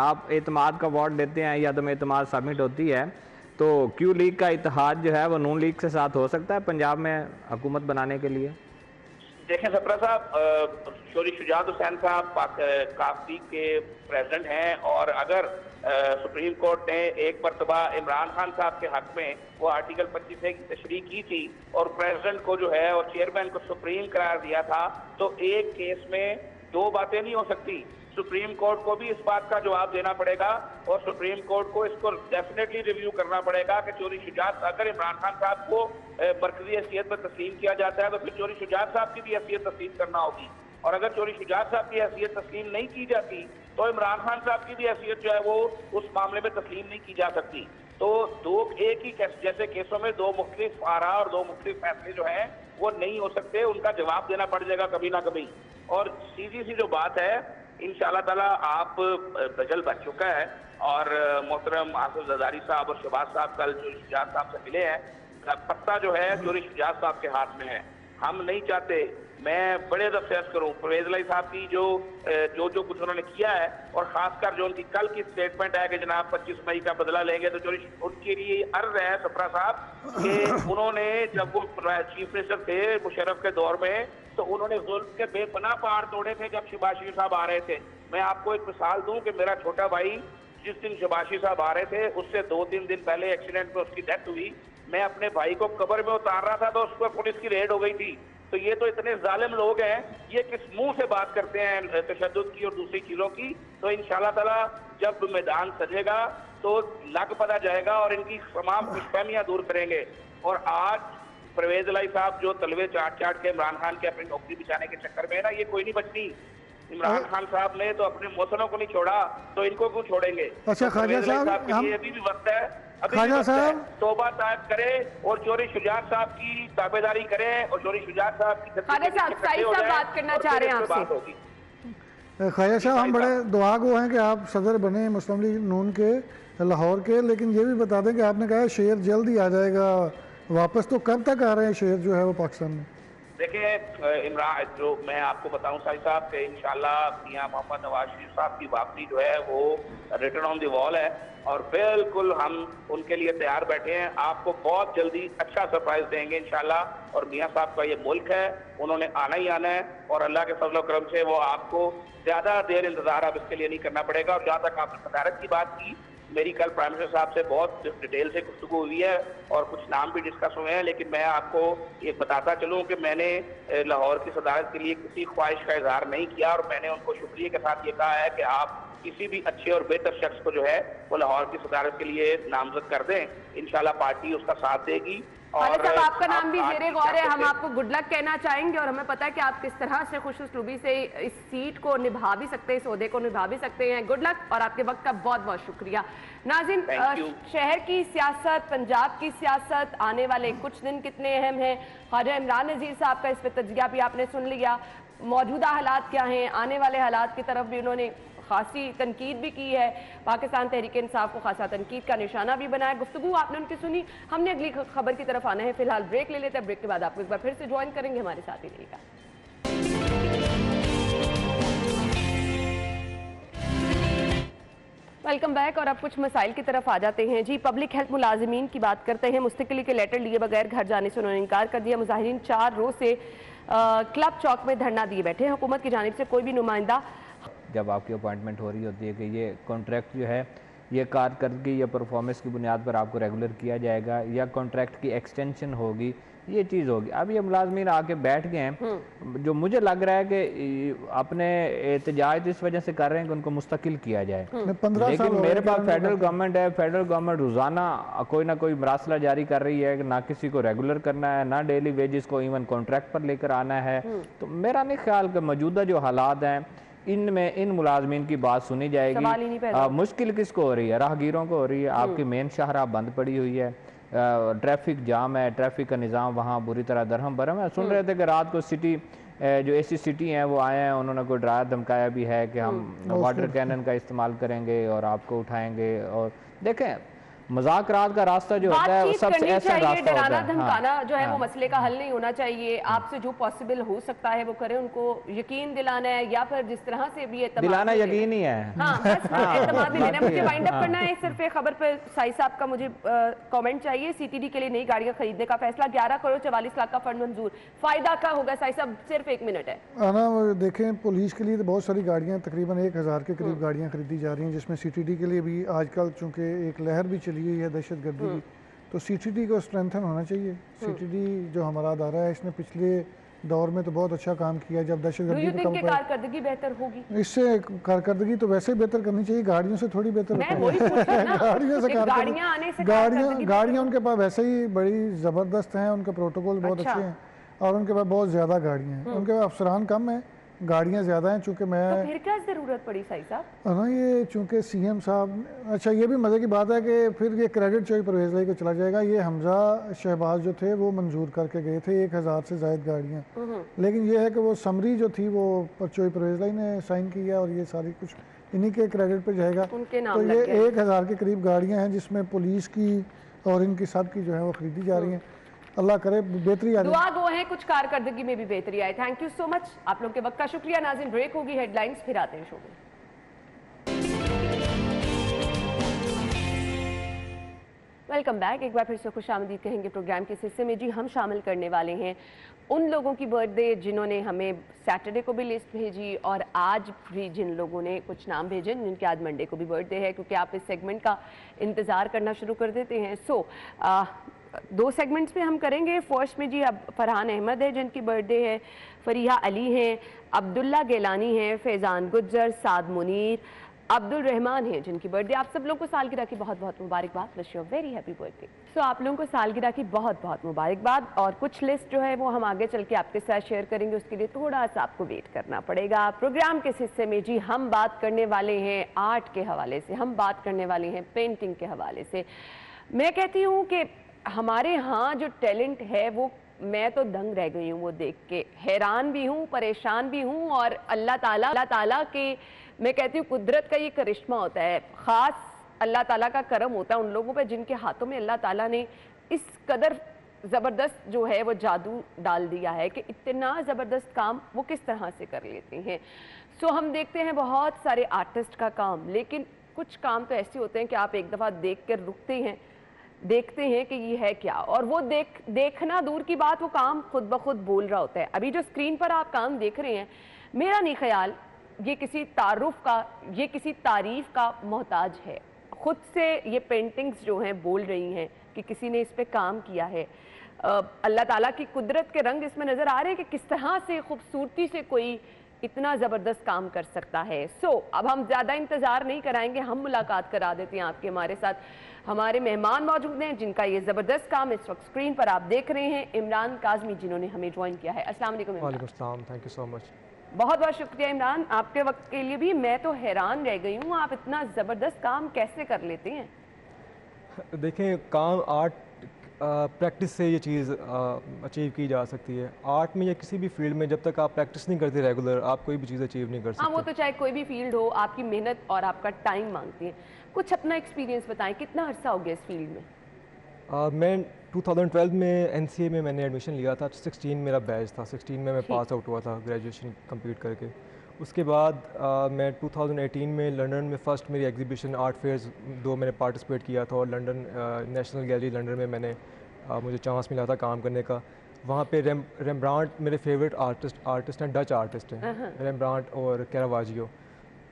आप एतमाद का अवार्ड देते हैं या तो एतमाद सबमिट होती है, तो क्यू लीग का इत्तेहाद जो है वो नून लीग के साथ हो सकता है पंजाब में हुकूमत बनाने के लिए?
देखें सफरा साहब, चौधरी शुजात हुसैन साहब काफ लीग के प्रेसिडेंट हैं, और अगर सुप्रीम कोर्ट ने एक मरतबा इमरान खान साहब के हक में वो आर्टिकल 25A की तशरीह की थी और प्रेसिडेंट को जो है और चेयरमैन को सुप्रीम करार दिया था, तो एक केस में दो बातें नहीं हो सकती। सुप्रीम कोर्ट को भी इस बात का जवाब देना पड़ेगा और सुप्रीम कोर्ट को इसको डेफिनेटली रिव्यू करना पड़ेगा कि चौधरी शुजात, अगर इमरान खान साहब को मरकजी हैसियत में तस्लीम किया जाता है तो फिर चौधरी शुजात साहब की भी हैसियत तस्लीम करना होगी। और अगर चौधरी शुजात साहब की हैसियत तस्लीम नहीं की जाती तो इमरान खान साहब की भी हैसियत जो है वो उस मामले में तस्लीम नहीं की जा सकती। तो दो एक ही जैसे केसों में दो मुख्तलिफ आरा और दो मुख्तलिफ फैसले जो हैं वो नहीं हो सकते, उनका जवाब देना पड़ जाएगा कभी ना कभी। और सीधी सी जो बात है, इंशाअल्लाह ताला आप बजल बच चुका है और मोहतरम आसिफ जरदारी साहब और शहबाज साहब कल चौधरी शुजात साहब से मिले हैं, पत्ता जो है चौधरी शुजात साहब के हाथ में है। हम नहीं चाहते, मैं बड़े अफसोस करूं परवेज इलाही साहब की जो कुछ उन्होंने किया है, और खासकर जो उनकी कल की स्टेटमेंट है कि जनाब 25 मई का बदला लेंगे, तो जो उनके लिए अर्ज है सफरा साहब कि उन्होंने जब वो चीफ मिनिस्टर थे मुशर्रफ के दौर में, तो उन्होंने जुल्म के बेपनाह पहाड़ तोड़े थे जब शहबाज शरीफ साहब आ रहे थे। मैं आपको एक मिसाल दूं कि मेरा छोटा भाई जिस दिन शहबाज शरीफ साहब आ रहे थे उससे 2-3 दिन पहले एक्सीडेंट में उसकी डेथ हुई। मैं अपने भाई को कब्र में उतार रहा था तो उस पर पुलिस की रेड हो गई थी। तो ये तो इतने जालिम लोग हैं, ये किस मुंह से बात करते हैं तशद्दुद की और दूसरी चीजों की। तो इंशाअल्लाह ताला जब मैदान सजेगा तो लग पता जाएगा और इनकी तमाम खुशफहमियां दूर करेंगे। और आज परवेज इलाही साहब जो तलवे चाट के इमरान खान के अपनी नौकरी बिछाने के चक्कर में है ना, ये कोई नहीं बचनी। इमरान खान साहब ने तो अपने मौसलों को नहीं छोड़ा, तो इनको क्यों छोड़ेंगे?
अच्छा ख्वाजा साहब,
अभी भी वक्त है, ख्वाजा साहब तौबा तायब करें और चौधरी शुजात साहब की ताबेदारी करें और चौधरी शुजात साहब की
बात करना चाह रहे हैं आपसे।
ख्वाजा साहब, हम बड़े दुआ गो हैं कि आप सदर बने मुस्लिम लीग नून के लाहौर के, लेकिन ये भी बता दें कि आपने कहा शेर जल्द ही आ जाएगा वापस, तो कब तक आ रहे हैं शेर जो है वो पाकिस्तान में?
देखिए इमरान, जो मैं आपको बताऊं साहिब साहब कि इंशाल्लाह मियां मोहम्मद नवाज शरीफ साहब की वापसी जो है वो रिटर्न ऑन द वॉल है और बिल्कुल हम उनके लिए तैयार बैठे हैं। आपको बहुत जल्दी अच्छा सरप्राइज देंगे इंशाल्लाह। और मियां साहब का ये मुल्क है, उन्होंने आना ही आना है और अल्लाह के फजल करम से वो आपको ज्यादा देर इंतजार अब इसके लिए नहीं करना पड़ेगा। और जहाँ तक आपने सदारत की बात की, मेरी कल प्राइम मिनिस्टर साहब से बहुत डिटेल से गुफ्तगू हुई है और कुछ नाम भी डिस्कस हुए हैं, लेकिन मैं आपको ये बताता चलूं कि मैंने लाहौर की सदारत के लिए किसी ख्वाहिश का इजहार नहीं किया और मैंने उनको शुक्रिया के साथ ये कहा है कि आप किसी भी अच्छे और बेहतर शख्स को जो है वो लाहौर की सदारत के लिए नामजद कर दें। इंशाल्लाह पार्टी उसका साथ देगी
खालिद साहब, आपका नाम भी
आप
ज़ेरे गौर है। हम आपको गुड लक कहना चाहेंगे और हमें पता है कि आप किस तरह से खुश उसलूबी से इस सीट को निभा भी सकते हैं, इस ओहदे को निभा भी सकते हैं। गुड लक और आपके वक्त का बहुत बहुत शुक्रिया। नाज़रीन, शहर की सियासत, पंजाब की सियासत, आने वाले कुछ दिन कितने अहम हैं, ख्वाजा इमरान नज़ीर साहब का इस पर तजिया भी आपने सुन लिया। मौजूदा हालात क्या हैं, आने वाले हालात की तरफ भी उन्होंने खासी तनकीद भी की है, पाकिस्तान तहरीक इंसाफ को खासा तनकीद का निशाना भी बनाया। गुफ्तगू आपने उनकी सुनी। हमने अगली खबर की तरफ आना है, फिलहाल ब्रेक ले लेते हैं। ब्रेक के बाद आपको एक बार फिर से ज्वाइन करेंगे, हमारे साथ ही रहिएगा। Welcome back. और अब कुछ मसाइल की तरफ आ जाते हैं जी। पब्लिक हेल्थ मुलाजिमीन की बात करते हैं। मुस्तकिली के लेटर लिए बगैर घर जाने से उन्होंने इनकार कर दिया। मुजाहिरीन 4 रोज से क्लब चौक में धरना दिए बैठे हैं। हुकूमत की जानिब से कोई भी नुमाइंदा,
जब आपकी अपॉइंटमेंट हो रही होती है कि ये कॉन्ट्रैक्ट जो है ये कारकर्दगी या परफॉर्मेंस की बुनियाद पर आपको रेगुलर किया जाएगा या कॉन्ट्रैक्ट की एक्सटेंशन होगी, ये चीज़ होगी। अब ये मुलाजमीन आके बैठ गए हैं, जो मुझे लग रहा है कि अपने एहतजाज इस वजह से कर रहे हैं कि उनको मुस्तकिल किया जाए। लेकिन मेरे पास फेडरल गवर्नमेंट है, फेडरल गवर्नमेंट रोज़ाना कोई ना कोई मरासला जारी कर रही है कि ना किसी को रेगुलर करना है, ना डेली वेजेस को इवन कॉन्ट्रैक्ट पर लेकर आना है। तो मेरा नहीं ख्याल कि मौजूदा जो हालात हैं इनमें इन मुलाजमीन की बात सुनी जाएगी। मुश्किल किसको हो रही है? राहगीरों को हो रही है। आपकी मेन शाहराह बंद पड़ी हुई है, ट्रैफिक जाम है, ट्रैफिक का निज़ाम वहाँ बुरी तरह दरहम बरहम है। सुन रहे थे कि रात को सिटी जो ऐसी सिटी हैं वो आए हैं, उन्होंने कोई डराया धमकाया भी है कि हम वाटर कैनन का इस्तेमाल करेंगे और आपको उठाएंगे। और देखें, मजाक रात का रास्ता जो होता है वो सबसे ऐसा रास्ता होता है।
डराना धमकाना जो है वो मसले का हल नहीं होना चाहिए। आपसे जो पॉसिबल हो सकता है वो करें, उनको यकीन दिलाना है या फिर जिस तरह से भी
दिलाना यकीन ही है।
एतमाद भी लेना है। मुझे वाइंड अप करना है। सिर्फ एक खबर पर साई साहब का मुझे कमेंट चाहिए। सीटीडी के लिए नई गाड़ियां खरीदने का फैसला, 11 करोड़ 44 लाख का फंड मंजूर। फायदा क्या होगा साई साहब? सिर्फ 1 मिनट है
ना। देखें, पुलिस के लिए तो बहुत सारी गाड़ियाँ, तकरीबन 1000 के करीब गाड़ियाँ खरीदी जा रही हैं, जिसमें सीटीडी के लिए भी आजकल चूँकि एक लहर भी चली हुई है दहशतगर्दी की, तो सीटीडी को स्ट्रेंथन होना चाहिए। सीटीडी जो हमारा अदारा है, इसने पिछले दौर में तो बहुत अच्छा काम किया। जब दहशतगर्दी
पे कारकर्दगी बेहतर होगी,
इससे कारकर्दगी तो वैसे बेहतर करनी चाहिए, गाड़ियों से थोड़ी बेहतर गाड़ियों से गाड़ियाँ उनके पास वैसे ही बड़ी ज़बरदस्त हैं, उनके प्रोटोकॉल बहुत अच्छे हैं और उनके पास बहुत ज़्यादा गाड़ियाँ हैं। उनके पास अफसरान कम है, गाड़ियाँ ज़्यादा हैं। चूँकि मैं
तो फिर क्या ज़रूरत पड़ी साई साहब?
ना, ये चूँकि सीएम साहब, अच्छा ये भी मज़े की बात है कि फिर ये क्रेडिट चोई परवेज़ लाई को चला जाएगा। ये हमजा शहबाज जो थे वो मंजूर करके गए थे 1000 से ज़ायद गाड़ियाँ, लेकिन ये है कि वो समरी जो थी वो चोई परवेज़ लाई ने साइन किया और ये सारी कुछ इन्हीं के क्रेडिट पर जाएगा। तो ये 1000 के करीब गाड़ियाँ हैं जिसमें पुलिस की और इनकी सब की जो है वो खरीदी जा रही हैं। अल्लाह करे बेहतरी आ जाए।
दुआ गो है कुछ कारकर्दगी में भी बेहतरी आए। थैंक यू सो मच, आप लोग के वक्त का शुक्रिया। नाज़रीन, ब्रेक होगी, हेडलाइंस फिर आते हैं शो में। Welcome back. एक बार फिर से खुशामदीद कहेंगे प्रोग्राम के इस हिस्से में। जी, हम शामिल करने वाले हैं उन लोगों की बर्थडे जिन्होंने हमें सैटरडे को भी लिस्ट भेजी और आज भी जिन लोगों ने कुछ नाम भेजे जिनके आज मंडे को भी बर्थडे है, क्योंकि आप इस सेगमेंट का इंतज़ार करना शुरू कर देते हैं। सो 2 सेगमेंट्स में हम करेंगे। फर्स्ट में जी अब फरहान अहमद है जिनकी बर्थडे है, फरीहा अली हैं, अब्दुल्ला गेलानी हैं, फैज़ान गुज्जर, साद मुनीर, अब्दुल रहमान हैं जिनकी बर्थडे। आप सब लोगों को सालगिरह की बहुत बहुत मुबारकबाद। Wish you very happy birthday. So आप लोगों को सालगिरह की बहुत बहुत मुबारकबाद। और कुछ लिस्ट जो है वो हम आगे चल के आपके साथ शेयर करेंगे, उसके लिए थोड़ा सा आपको वेट करना पड़ेगा। प्रोग्राम के इस हिस्से में जी हम बात करने वाले हैं आर्ट के हवाले से, हम बात करने वाले हैं पेंटिंग के हवाले से। मैं कहती हूँ कि हमारे यहाँ जो टैलेंट है वो, मैं तो दंग रह गई हूँ वो देख के, हैरान भी हूँ, परेशान भी हूँ। और अल्लाह ताला के, मैं कहती हूँ कुदरत का ये करिश्मा होता है, ख़ास अल्लाह ताला का करम होता है उन लोगों पे जिनके हाथों में अल्लाह ताला ने इस कदर ज़बरदस्त जो है वो जादू डाल दिया है कि इतना ज़बरदस्त काम वो किस तरह से कर लेते हैं। सो हम देखते हैं बहुत सारे आर्टिस्ट का काम, लेकिन कुछ काम तो ऐसे होते हैं कि आप एक दफ़ा देख कर रुकते हैं, देखते हैं कि ये है क्या, और वो देखना दूर की बात, वो काम खुद ब खुद बोल रहा होता है। अभी जो स्क्रीन पर आप काम देख रहे हैं, मेरा नहीं ख्याल ये किसी तारुफ का, ये किसी तारीफ का मोहताज है। खुद से ये पेंटिंग्स जो हैं बोल रही हैं कि किसी ने इस पे काम किया है। अल्लाह ताला की कुदरत के रंग इसमें नज़र आ रहे हैं कि किस तरह से खूबसूरती से कोई इतना ज़बरदस्त काम कर सकता है। अब हम ज़्यादा इंतज़ार नहीं कराएंगे, हम मुलाकात करा देते हैं आपके हमारे साथ। हमारे मेहमान मौजूद हैं जिनका ये ज़बरदस्त काम इस वक्त स्क्रीन पर आप देख रहे हैं, इमरान काज़मी, जिन्होंने हमें ज्वाइन किया है। अस्सलाम वालेकुम इमरान।
वालेकुम अस्सलाम, थैंक यू सो मच।
बहुत बहुत शुक्रिया इमरान, आपके वक्त के लिए भी। मैं तो हैरान रह गई हूँ, आप इतना ज़बरदस्त काम कैसे कर लेते हैं?
देखें, काम आर्ट प्रैक्टिस से ये चीज़ अचीव की जा सकती है। आर्ट में या किसी भी फील्ड में जब तक आप प्रैक्टिस नहीं करते रेगुलर, आप कोई भी चीज़ अचीव नहीं कर सकते।
हाँ, वो तो चाहे कोई भी फील्ड हो, आपकी मेहनत और आपका टाइम मांगती है। कुछ अपना एक्सपीरियंस बताएं, कितना अरसा हो गया इस फील्ड में?
मैं 2012 में NCA में मैंने एडमिशन लिया था। 16 मेरा बैच था, 16 में मैं पास आउट हुआ था ग्रेजुएशन कंप्लीट करके। उसके बाद मैं 2018 में लंदन में फ़र्स्ट मेरी एग्जीबिशन आर्ट फेयर्स 2 मैंने पार्टिसिपेट किया था, और लंदन नेशनल गैलरी लंदन में मैंने मुझे चांस मिला था काम करने का। वहाँ पे रेम्ब्रांट मेरे फेवरेट आर्टिस्ट हैं, डच आर्टिस्ट हैं, रेम्ब्रांट और कैरावाजियो।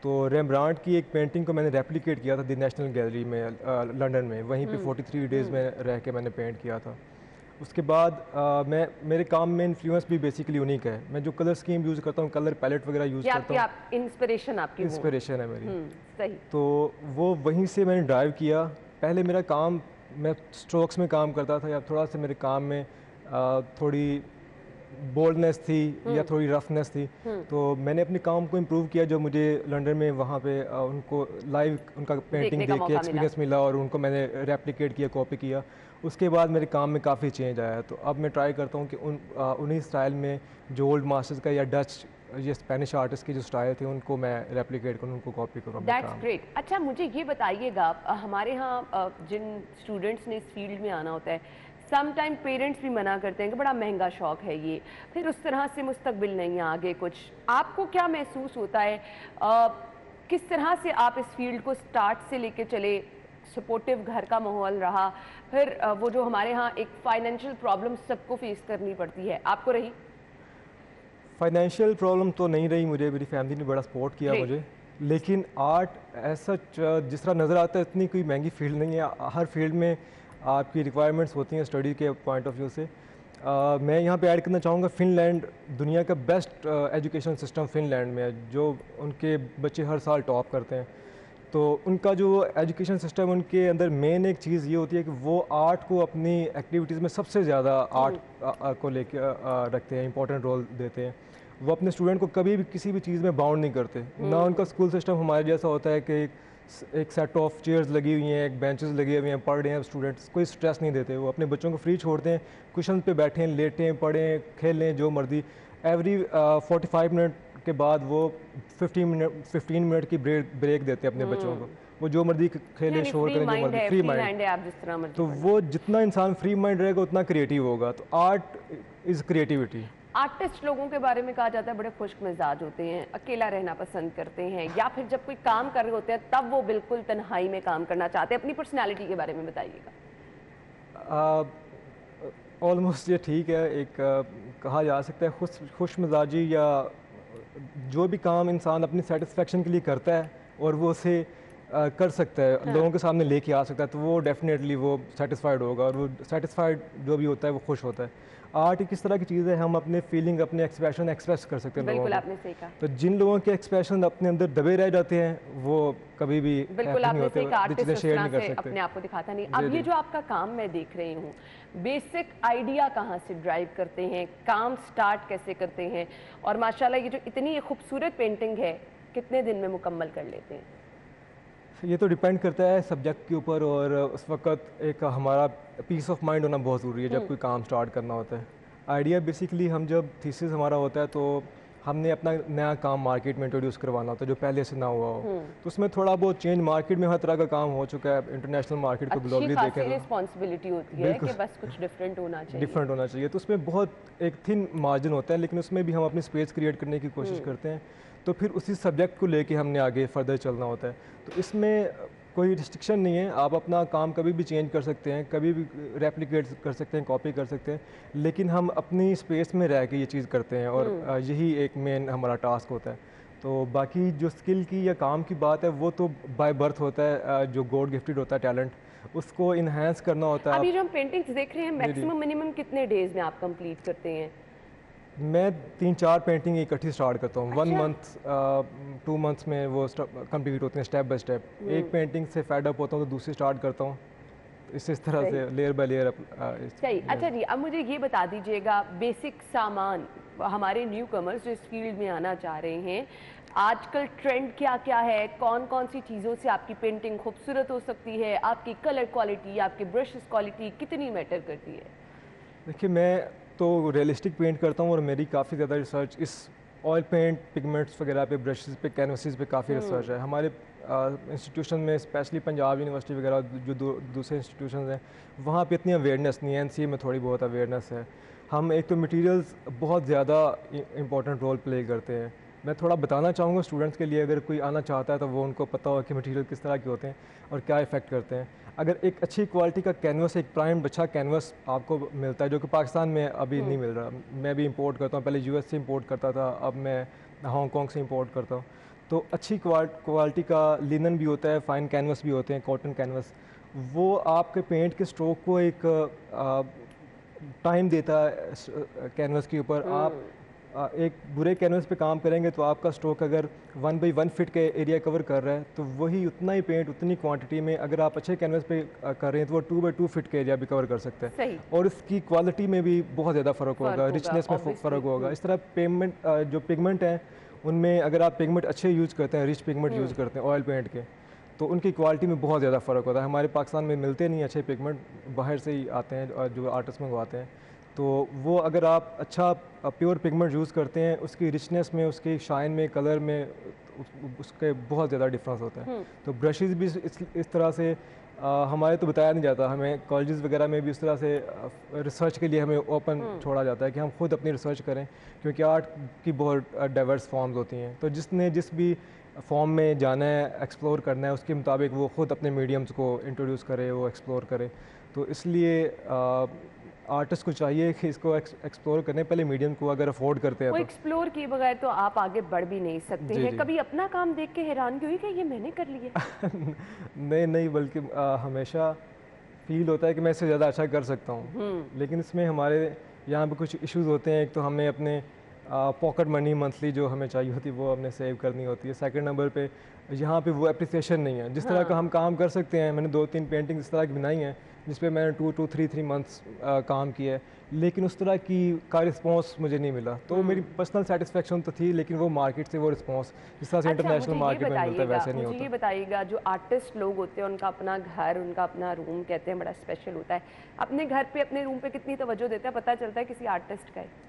तो रेम्ब्रांट की एक पेंटिंग को मैंने रेप्लिकेट किया था दी नेशनल गैलरी में लंदन में, वहीं पे 43 डेज़ में रह के मैंने पेंट किया था। उसके बाद मेरे काम में इन्फ्लुएंस भी बेसिकली यूनिक है। मैं जो कलर स्कीम यूज़ करता हूँ, कलर पैलेट वगैरह यूज़ करता हूँ, इंस्पिरेशन है मेरी।
सही।
तो वो वहीं से मैंने ड्राइव किया। पहले मेरा काम, मैं स्ट्रोक्स में काम करता था, या थोड़ा सा मेरे काम में थोड़ी बोल्डनेस थी या थोड़ी रफनेस थी। तो मैंने अपने काम को इम्प्रूव किया, जो मुझे लंदन में वहाँ पे उनको लाइव उनका पेंटिंग देख के एक्सपीरियंस मिला, और उनको मैंने रेप्लिकेट किया, कॉपी किया। उसके बाद मेरे काम में काफ़ी चेंज आया। तो अब मैं ट्राई करता हूँ कि उन्हीं स्टाइल में जो ओल्ड मास्टर्स का या डच या स्पेनिश आर्टिस्ट की जो स्टाइल थे उनको मैं रेप्लिकेट करूँ, उनको कॉपी करूँ।
That's great. अच्छा, मुझे ये बताइएगा, हमारे यहाँ जिन स्टूडेंट्स ने इस फील्ड में आना होता है, सम टाइम पेरेंट्स भी मना करते हैं कि बड़ा महंगा शौक है ये, फिर उस तरह से मुस्तकबिल नहीं है आगे कुछ। आपको क्या महसूस होता है, किस तरह से आप इस फील्ड को स्टार्ट से लेके चले? सपोर्टिव घर का माहौल रहा, फिर वो जो हमारे यहाँ एक फाइनेंशियल प्रॉब्लम सबको फेस करनी पड़ती है, आपको रही?
फाइनेंशियल प्रॉब्लम तो नहीं रही मुझे, मेरी फैमिली ने बड़ा सपोर्ट किया मुझे। लेकिन आर्ट ऐसा जिस तरह नज़र आता है इतनी कोई महंगी फील्ड नहीं है। हर फील्ड में आपकी रिक्वायरमेंट्स होती हैं स्टडी के पॉइंट ऑफ व्यू से। मैं यहाँ पे ऐड करना चाहूँगा, फ़िनलैंड दुनिया का बेस्ट एजुकेशन सिस्टम फ़िनलैंड में है, जो उनके बच्चे हर साल टॉप करते हैं। तो उनका जो एजुकेशन सिस्टम, उनके अंदर मेन एक चीज़ ये होती है कि वो आर्ट को अपनी एक्टिविटीज़ में सबसे ज़्यादा आर्ट को लेके रखते हैं, इंपॉर्टेंट रोल देते हैं। वो अपने स्टूडेंट को कभी भी किसी भी चीज़ में बाउंड नहीं करते। ना उनका स्कूल सिस्टम हमारे जैसा होता है कि एक सेट ऑफ चेयर्स लगी हुई हैं, एक बेंचेस लगे हुए हैं, पढ़ रहे हैं स्टूडेंट्स, कोई स्ट्रेस नहीं देते। वो अपने बच्चों को फ्री छोड़ते हैं, कुशन पे बैठें, लेटें, पढ़ें, खेलें, जो मर्जी। एवरी 45 मिनट के बाद वो 15 मिनट की ब्रेक देते हैं अपने बच्चों को। वो जो मर्जी खेले, शोर करें, जो मर्जी, फ्री माइंड है। तो वो जितना इंसान फ्री माइंड रहेगा उतना क्रिएटिव होगा। तो आर्ट इज़ क्रिएटिविटी।
आर्टिस्ट लोगों के बारे में कहा जाता है बड़े खुश्क मिजाज होते हैं, अकेला रहना पसंद करते हैं, या फिर जब कोई काम कर रहे होते हैं तब वो बिल्कुल तन्हाई में काम करना चाहते हैं। अपनी पर्सनालिटी के बारे में बताइएगा।
ऑलमोस्ट ये ठीक है, एक कहा जा सकता है खुश मिजाजी, या जो भी काम इंसान अपनी सेटिस्फेक्शन के लिए करता है और वो उसे कर सकता है, हाँ। लोगों के सामने लेके आ सकता है, तो वो डेफिनेटली वो सेटिस्फाइड होगा, और वो सेटिस्फाइड जो भी होता है वो खुश होता है। आर्ट किस तरह की चीज़ है, हम अपने फीलिंग, अपने एक्सप्रेशन एक्सप्रेस कर सकते हैं लोगों को।
आपने सही कहा।
तो जिन लोगों के एक्सप्रेशन अपने अंदर दबे रह जाते हैं वो कभी भी
बिल्कुल आपने सही कहा, आर्टिस्ट
शेयर नहीं कर सकते,
अपने आप को दिखाता नहीं। अब ये जो आपका काम मैं देख रही हूँ, बेसिक आइडिया कहाँ से ड्राइव करते हैं, काम स्टार्ट कैसे करते हैं, और माशाल्लाह ये जो इतनी खूबसूरत पेंटिंग है कितने दिन में मुकम्मल कर लेते हैं?
ये तो डिपेंड करता है सब्जेक्ट के ऊपर, और उस वक्त एक हमारा पीस ऑफ माइंड होना बहुत ज़रूरी है जब कोई काम स्टार्ट करना होता है। आइडिया बेसिकली हम जब थीसिस हमारा होता है तो हमने अपना नया काम मार्केट में इंट्रोड्यूस करवाना होता है जो पहले से ना हुआ हो, तो उसमें थोड़ा बहुत चेंज, मार्केट में हर तरह का काम हो चुका है, इंटरनेशनल मार्केट को ग्लोबली देखें,
रिस्पांसिबिलिटी होती है कि बस कुछ डिफरेंट होना चाहिए,
तो उसमें बहुत एक थिन मार्जिन होता है, लेकिन उसमें भी हम अपनी स्पेस क्रिएट करने की कोशिश करते हैं। तो फिर उसी सब्जेक्ट को लेके हमने आगे फर्दर चलना होता है। तो इसमें कोई रिस्ट्रिक्शन नहीं है, आप अपना काम कभी भी चेंज कर सकते हैं, कभी भी रेप्लिकेट कर सकते हैं, कॉपी कर सकते हैं, लेकिन हम अपनी स्पेस में रह के ये चीज़ करते हैं, और यही एक मेन हमारा टास्क होता है। तो बाकी जो स्किल की या काम की बात है वो तो बाय बर्थ होता है, जो गॉड गिफ्टेड होता है टैलेंट, उसको इन्हेंस करना होता है।
अभी जो हम पेंटिंग्स देख रहे हैं, मैक्सिमम मिनिमम कितने डेज में आप कंप्लीट करते हैं?
मैं 3-4 पेंटिंग इकट्ठी स्टार्ट करता हूँ। 1 मंथ 2 मंथ्स में वो कंप्लीट होते हैं स्टेप बाय स्टेप। एक पेंटिंग से फेड अप होता हूँ तो दूसरी स्टार्ट करता हूँ, इस तरह से लेयर बाय लेयर।
सही। अच्छा जी, अब मुझे ये बता दीजिएगा, बेसिक सामान हमारे न्यू कमर्स जो इस फील्ड में आना चाह रहे हैं, आजकल ट्रेंड क्या क्या है, कौन कौन सी चीज़ों से आपकी पेंटिंग खूबसूरत हो सकती है, आपकी कलर क्वालिटी, आपकी ब्रशेस क्वालिटी कितनी मैटर करती है? देखिए,
मैं तो रियलिस्टिक पेंट करता हूँ और मेरी काफ़ी ज़्यादा रिसर्च इस ऑयल पेंट, पिगमेंट्स वगैरह पे, ब्रशेस पे, कैनवसेस पे काफ़ी रिसर्च है। हमारे इंस्टीट्यूशन में स्पेशली पंजाब यूनिवर्सिटी वगैरह जो दूसरे इंस्टीट्यूशन हैं, वहाँ पे इतनी अवेयरनेस नहीं है। एनसीए में थोड़ी बहुत अवेयरनेस है। हम एक तो मटेरियल्स बहुत ज़्यादा इंपॉर्टेंट रोल प्ले करते हैं। मैं थोड़ा बताना चाहूँगा स्टूडेंट्स के लिए, अगर कोई आना चाहता है तो वो उनको पता हो कि मटेरियल किस तरह के होते हैं और क्या इफ़ेक्ट करते हैं। अगर एक अच्छी क्वालिटी का कैनवस, एक प्राइम्ड अच्छा कैनवस आपको मिलता है जो कि पाकिस्तान में अभी नहीं मिल रहा। मैं भी इंपोर्ट करता हूँ, पहले यूएस से इंपोर्ट करता था, अब मैं हांगकॉन्ग से इंपोर्ट करता हूँ। तो अच्छी क्वालिटी का लिनन भी होता है, फाइन कैनवस भी होते हैं, कॉटन कैनवस। वो आपके पेंट के स्ट्रोक को एक टाइम देता है कैनवस के ऊपर। आप एक बुरे कैनवस पे काम करेंगे तो आपका स्ट्रोक अगर 1 बाई 1 फीट के एरिया कवर कर रहा है तो वही उतना ही पेंट उतनी क्वांटिटी में अगर आप अच्छे कैनवस पे कर रहे हैं तो वो 2 बाई 2 फीट के एरिया भी कवर कर सकता है।
सही।
और इसकी क्वालिटी में भी बहुत ज़्यादा फ़र्क होगा, रिचनेस में फ़र्क होगा। इस तरह जो पिगमेंट हैं उनमें अगर आप पिगमेंट अच्छे यूज़ करते हैं, रिच पिगमेंट यूज़ करते हैं ऑयल पेंट के, तो उनकी क्वालिटी में बहुत ज़्यादा फ़र्क होता है। हमारे पाकिस्तान में मिलते नहीं अच्छे पिगमेंट, बाहर से ही आते हैं जो आर्टिस्ट मंगवाते हैं। तो वो अगर आप अच्छा प्योर पिगमेंट यूज़ करते हैं, उसकी रिचनेस में, उसकी शाइन में, कलर में उसके बहुत ज़्यादा डिफरेंस होता है। तो ब्रशेज़ भी इस तरह से हमारे तो बताया नहीं जाता, हमें कॉलेजेस वगैरह में भी इस तरह से रिसर्च के लिए हमें ओपन छोड़ा जाता है कि हम खुद अपनी रिसर्च करें, क्योंकि आर्ट की बहुत डाइवर्स फॉर्म्स होती हैं। तो जिसने जिस भी फॉर्म में जाना है, एक्सप्लोर करना है, उसके मुताबिक वो ख़ुद अपने मीडियम्स को इंट्रोड्यूस करे, वो एक्सप्लोर करे। तो इसलिए आर्टिस्ट को चाहिए कि इसको एक्सप्लोर करने पहले मीडियम को अगर अफोर्ड करते हैं
वो
तो
एक्सप्लोर किए बगैर तो आप आगे बढ़ भी नहीं सकते हैं। कभी अपना काम देख के हैरानगी हुई कि ये मैंने कर लिया?
नहीं, बल्कि हमेशा फील होता है कि मैं इससे ज़्यादा अच्छा कर सकता हूँ। लेकिन इसमें हमारे यहाँ पे कुछ इश्यूज होते हैं। एक तो हमें अपने पॉकेट मनी मंथली जो हमें चाहिए होती है वो हमने सेव करनी होती है। सेकंड नंबर पे यहाँ पे वो अप्रिसिएशन नहीं है जिस तरह का हम काम कर सकते हैं। मैंने 2-3 पेंटिंग इस तरह की बनाई हैं जिस पे मैंने 2-3 मंथ्स काम किया है, लेकिन उस तरह का रिस्पांस मुझे नहीं मिला। तो मेरी पर्सनल सेटिस्फेक्शन तो थी, लेकिन वो मार्केट से वो रिस्पांस जिस तरह से इंटरनेशनल मार्केट में मिलता है वैसे नहीं होता।
मुझे ये बताइएगा, जो आर्टिस्ट लोग होते हैं उनका अपना घर, उनका अपना रूम कहते हैं बड़ा स्पेशल होता है। अपने घर पे, अपने रूम पे कितनी तवज्जो देता है, पता चलता है किसी आर्टिस्ट का है?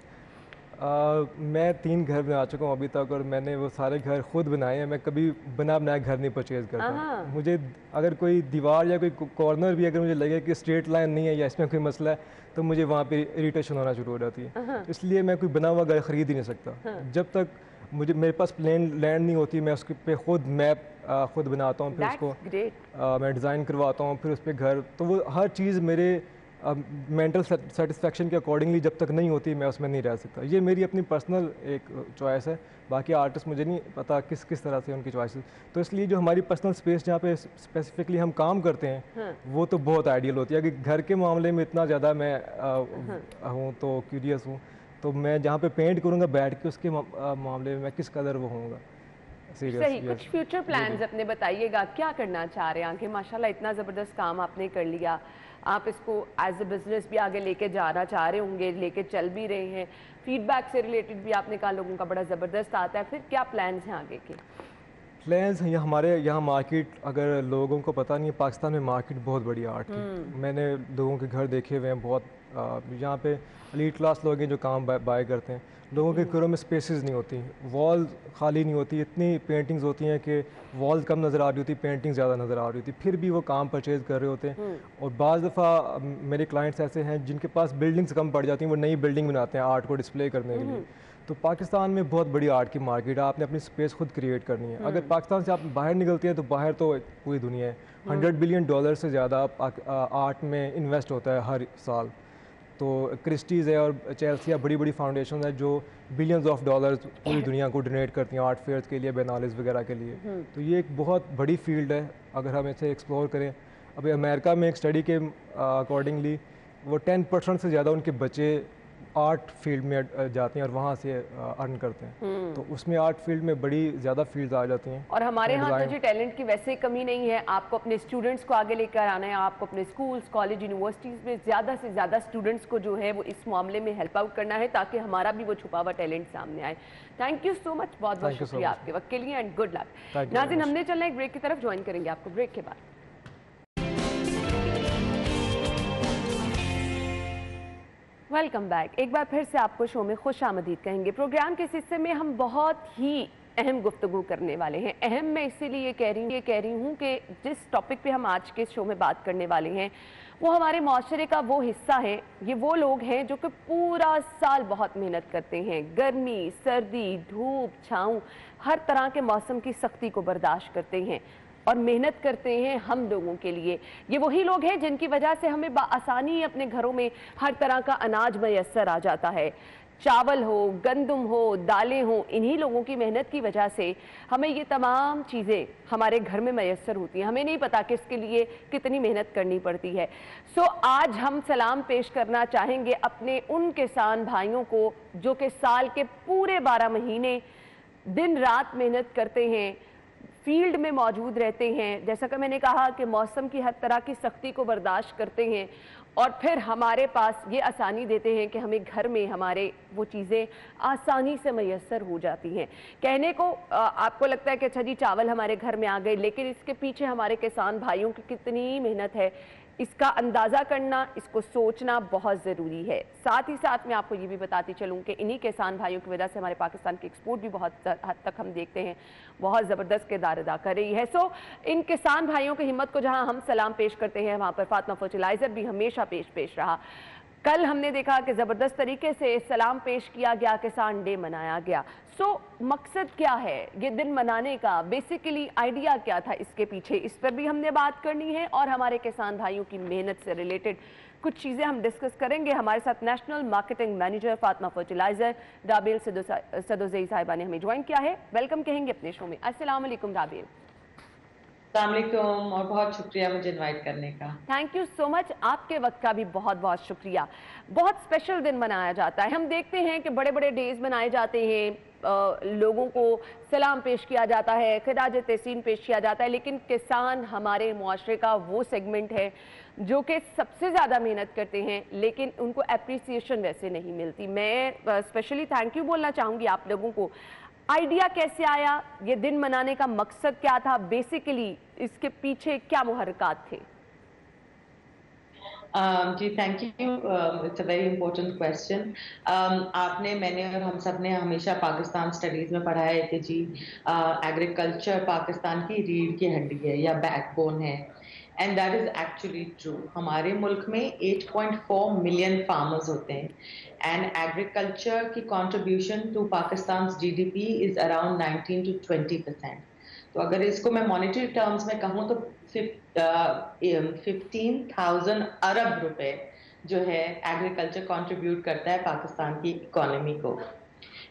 मैं 3 घर बना चुका हूँ अभी तक और मैंने वो सारे घर खुद बनाए हैं। मैं कभी बना बनाया घर नहीं परचेज़ करता। मुझे अगर कोई दीवार या कोई कॉर्नर भी अगर मुझे लगे कि स्ट्रेट लाइन नहीं है या इसमें कोई मसला है तो मुझे वहाँ पे इरिटेशन होना शुरू हो जाती है। इसलिए मैं कोई बना हुआ घर ख़रीद ही नहीं सकता। जब तक मेरे पास प्लेन लैंड नहीं होती, मैं उसके पे खुद मैप खुद बनाता हूँ, फिर उसको मैं डिज़ाइन करवाता हूँ, फिर उस पर घर। तो वो हर चीज़ मेरे मेंटल सेटिस्फेक्शन के अकॉर्डिंगली जब तक नहीं होती मैं उसमें नहीं रह सकता। ये मेरी अपनी पर्सनल एक चॉइस है। बाकी आर्टिस्ट मुझे नहीं पता किस तरह से उनकी चॉइस है। तो इसलिए जो हमारी पर्सनल स्पेस जहाँ पे स्पेसिफिकली हम काम करते हैं वो तो बहुत आइडियल होती है। कि घर के मामले में इतना ज़्यादा मैं हूँ तो क्यूरियस हूँ, तो मैं जहाँ पे पेंट करूँगा बैठ के उसके मामले में मैं किस कदर वो होऊंगा।
सही। कुछ फ्यूचर प्लान्स अपने बताइएगा, क्या करना चाह रहे हैं आगे? माशाल्लाह इतना ज़बरदस्त काम आपने कर लिया, आप इसको एज ए बिजनेस भी आगे लेके जाना चाह रहे होंगे, लेके चल भी रहे हैं। फीडबैक से रिलेटेड भी आपने कहा लोगों का बड़ा ज़बरदस्त आता है। फिर क्या प्लान्स हैं आगे के?
प्लान्स हैं हमारे यहाँ मार्केट, अगर लोगों को पता नहीं है, पाकिस्तान में मार्केट बहुत बड़ी आर्ट की। मैंने लोगों के घर देखे हुए हैं बहुत, यहाँ पे एलीट क्लास लोग हैं जो काम बाय करते हैं। लोगों के घरों में स्पेसेस नहीं होती, वॉल खाली नहीं होती, इतनी पेंटिंग्स होती हैं कि वॉल कम नज़र आ रही होती, पेंटिंग ज़्यादा नज़र आ रही होती, फिर भी वो काम परचेज़ कर रहे होते हैं। और बाज़ दफ़ा मेरे क्लाइंट्स ऐसे हैं जिनके पास बिल्डिंग्स कम पड़ जाती हैं, वो नई बिल्डिंग बनाते हैं आर्ट को डिस्प्ले करने के लिए। तो पाकिस्तान में बहुत बड़ी आर्ट की मार्केट है, आपने अपनी स्पेस खुद क्रिएट करनी है। अगर पाकिस्तान से आप बाहर निकलते हैं तो बाहर तो पूरी दुनिया है। $100 बिलियन से ज़्यादा आर्ट में इन्वेस्ट होता है हर साल। तो क्रिस्टीज़ है और चेल्सिया बड़ी बड़ी फाउंडेशन है जो बिलियंस ऑफ डॉलर्स पूरी दुनिया को डोनेट करती हैं आर्ट फेयर्स के लिए, बेनालिस वगैरह के लिए। तो ये एक बहुत बड़ी फील्ड है अगर हम इसे एक्सप्लोर करें। अभी अमेरिका में एक स्टडी के अकॉर्डिंगली वो 10% से ज़्यादा उनके बच्चे आर्ट फील्ड में जाते हैं और वहाँ से अर्न करते हैं। तो उसमें आर्ट फील्ड में बड़ी ज़्यादा फील्ड्स आ जाती हैं।
और हमारे यहाँ तो जी टैलेंट की वैसे कमी नहीं है। आपको अपने स्टूडेंट्स को आगे लेकर आना है, आपको अपने स्कूल्स, कॉलेज, यूनिवर्सिटीज़ में ज़्यादा से ज़्यादा स्टूडेंट्स को जो है वो इस मामले में हेल्प आउट करना है, ताकि हमारा भी वो छुपा हुआ टैलेंट सामने आए। थैंक यू सो मच, बहुत बहुत शुक्रिया आपके वक्त के लिए एंड गुड लक। नाज़रीन, हमने चलना एक ब्रेक की तरफ, ज्वाइन करेंगे आपको ब्रेक के बाद। Welcome back. एक बार फिर से आपको शो में खुश आमदीद कहेंगे। प्रोग्राम के इस हिस्से में हम बहुत ही अहम गुफ्तगू करने वाले हैं। अहम मैं इसीलिए कह रही हूँ कि जिस टॉपिक पे हम आज के शो में बात करने वाले हैं वो हमारे माशरे का वो हिस्सा है। ये वो लोग हैं जो कि पूरा साल बहुत मेहनत करते हैं, गर्मी, सर्दी, धूप, छाँव, हर तरह के मौसम की सख्ती को बर्दाश्त करते हैं और मेहनत करते हैं हम लोगों के लिए। ये वही लोग हैं जिनकी वजह से हमें आसानी अपने घरों में हर तरह का अनाज मैसर आ जाता है। चावल हो, गंदम हो, दालें हो, इन्हीं लोगों की मेहनत की वजह से हमें ये तमाम चीज़ें हमारे घर में मैसर होती हैं। हमें नहीं पता कि इसके लिए कितनी मेहनत करनी पड़ती है। सो आज हम सलाम पेश करना चाहेंगे अपने उन किसान भाइयों को जो कि साल के पूरे 12 महीने दिन रात मेहनत करते हैं, फील्ड में मौजूद रहते हैं। जैसा कि मैंने कहा कि मौसम की हर तरह की सख्ती को बर्दाश्त करते हैं और फिर हमारे पास ये आसानी देते हैं कि हमें घर में हमारे वो चीज़ें आसानी से मैसर हो जाती हैं। कहने को आपको लगता है कि अच्छा जी चावल हमारे घर में आ गए, लेकिन इसके पीछे हमारे किसान भाइयों की कितनी मेहनत है, इसका अंदाज़ा करना, इसको सोचना बहुत ज़रूरी है। साथ ही साथ मैं आपको ये भी बताती चलूँ कि इन्हीं किसान भाइयों की वजह से हमारे पाकिस्तान की एक्सपोर्ट भी बहुत हद तक हम देखते हैं बहुत ज़बरदस्त किरदार अदा कर रही है। सो इन किसान भाइयों की हिम्मत को जहाँ हम सलाम पेश करते हैं, वहाँ पर फातिमा फर्टिलाइज़र भी हमेशा पेश रहा। कल हमने देखा कि ज़बरदस्त तरीके से सलाम पेश किया गया, किसान डे मनाया गया। सो मकसद क्या है ये दिन मनाने का, बेसिकली आइडिया क्या था इसके पीछे, इस पर भी हमने बात करनी है और हमारे किसान भाइयों की मेहनत से रिलेटेड कुछ चीज़ें हम डिस्कस करेंगे। हमारे साथ national marketing manager Fatima Fertilizer Rabel Sadozai साहिबा ने हमें ज्वाइन किया है। वेलकम कहेंगे अपने शो में। अस्सलाम वालेकुम राबेल।
अस्सलामुअलैकुम और बहुत शुक्रिया मुझे इनवाइट करने का।
थैंक यू सो मच, आपके वक्त का भी बहुत बहुत शुक्रिया। बहुत स्पेशल दिन मनाया जाता है। हम देखते हैं कि बड़े बड़े डेज मनाए जाते हैं, लोगों को सलाम पेश किया जाता है, खिराज तहसीन पेश किया जाता है, लेकिन किसान हमारे मुआशरे का वो सेगमेंट है जो कि सबसे ज़्यादा मेहनत करते हैं, लेकिन उनको अप्रिसिएशन वैसे नहीं मिलती। मैं स्पेशली थैंक यू बोलना चाहूँगी आप लोगों को। आइडिया कैसे आया, ये दिन मनाने का मकसद क्या था, बेसिकली इसके पीछे क्या मुहर्रिकात थे?
जी thank you, it's a very important question. आपने, मैंने और हम सब ने हमेशा पाकिस्तान स्टडीज़ में पढ़ा है कि जी एग्रीकल्चर पाकिस्तान की रीढ़ की हड्डी है या बैकबोन है, and that is actually true. हमारे मुल्क में 8.4 मिलियन फार्मर्स होते हैं एंड एग्रीकल्चर की contribution to Pakistan GDP is around 19 to 20%। तो अगर इसको मैं मॉनेटरी टर्म्स में कहूँ तो 15,000 अरब रुपए जो है एग्रीकल्चर कंट्रीब्यूट करता है पाकिस्तान की इकोनॉमी को।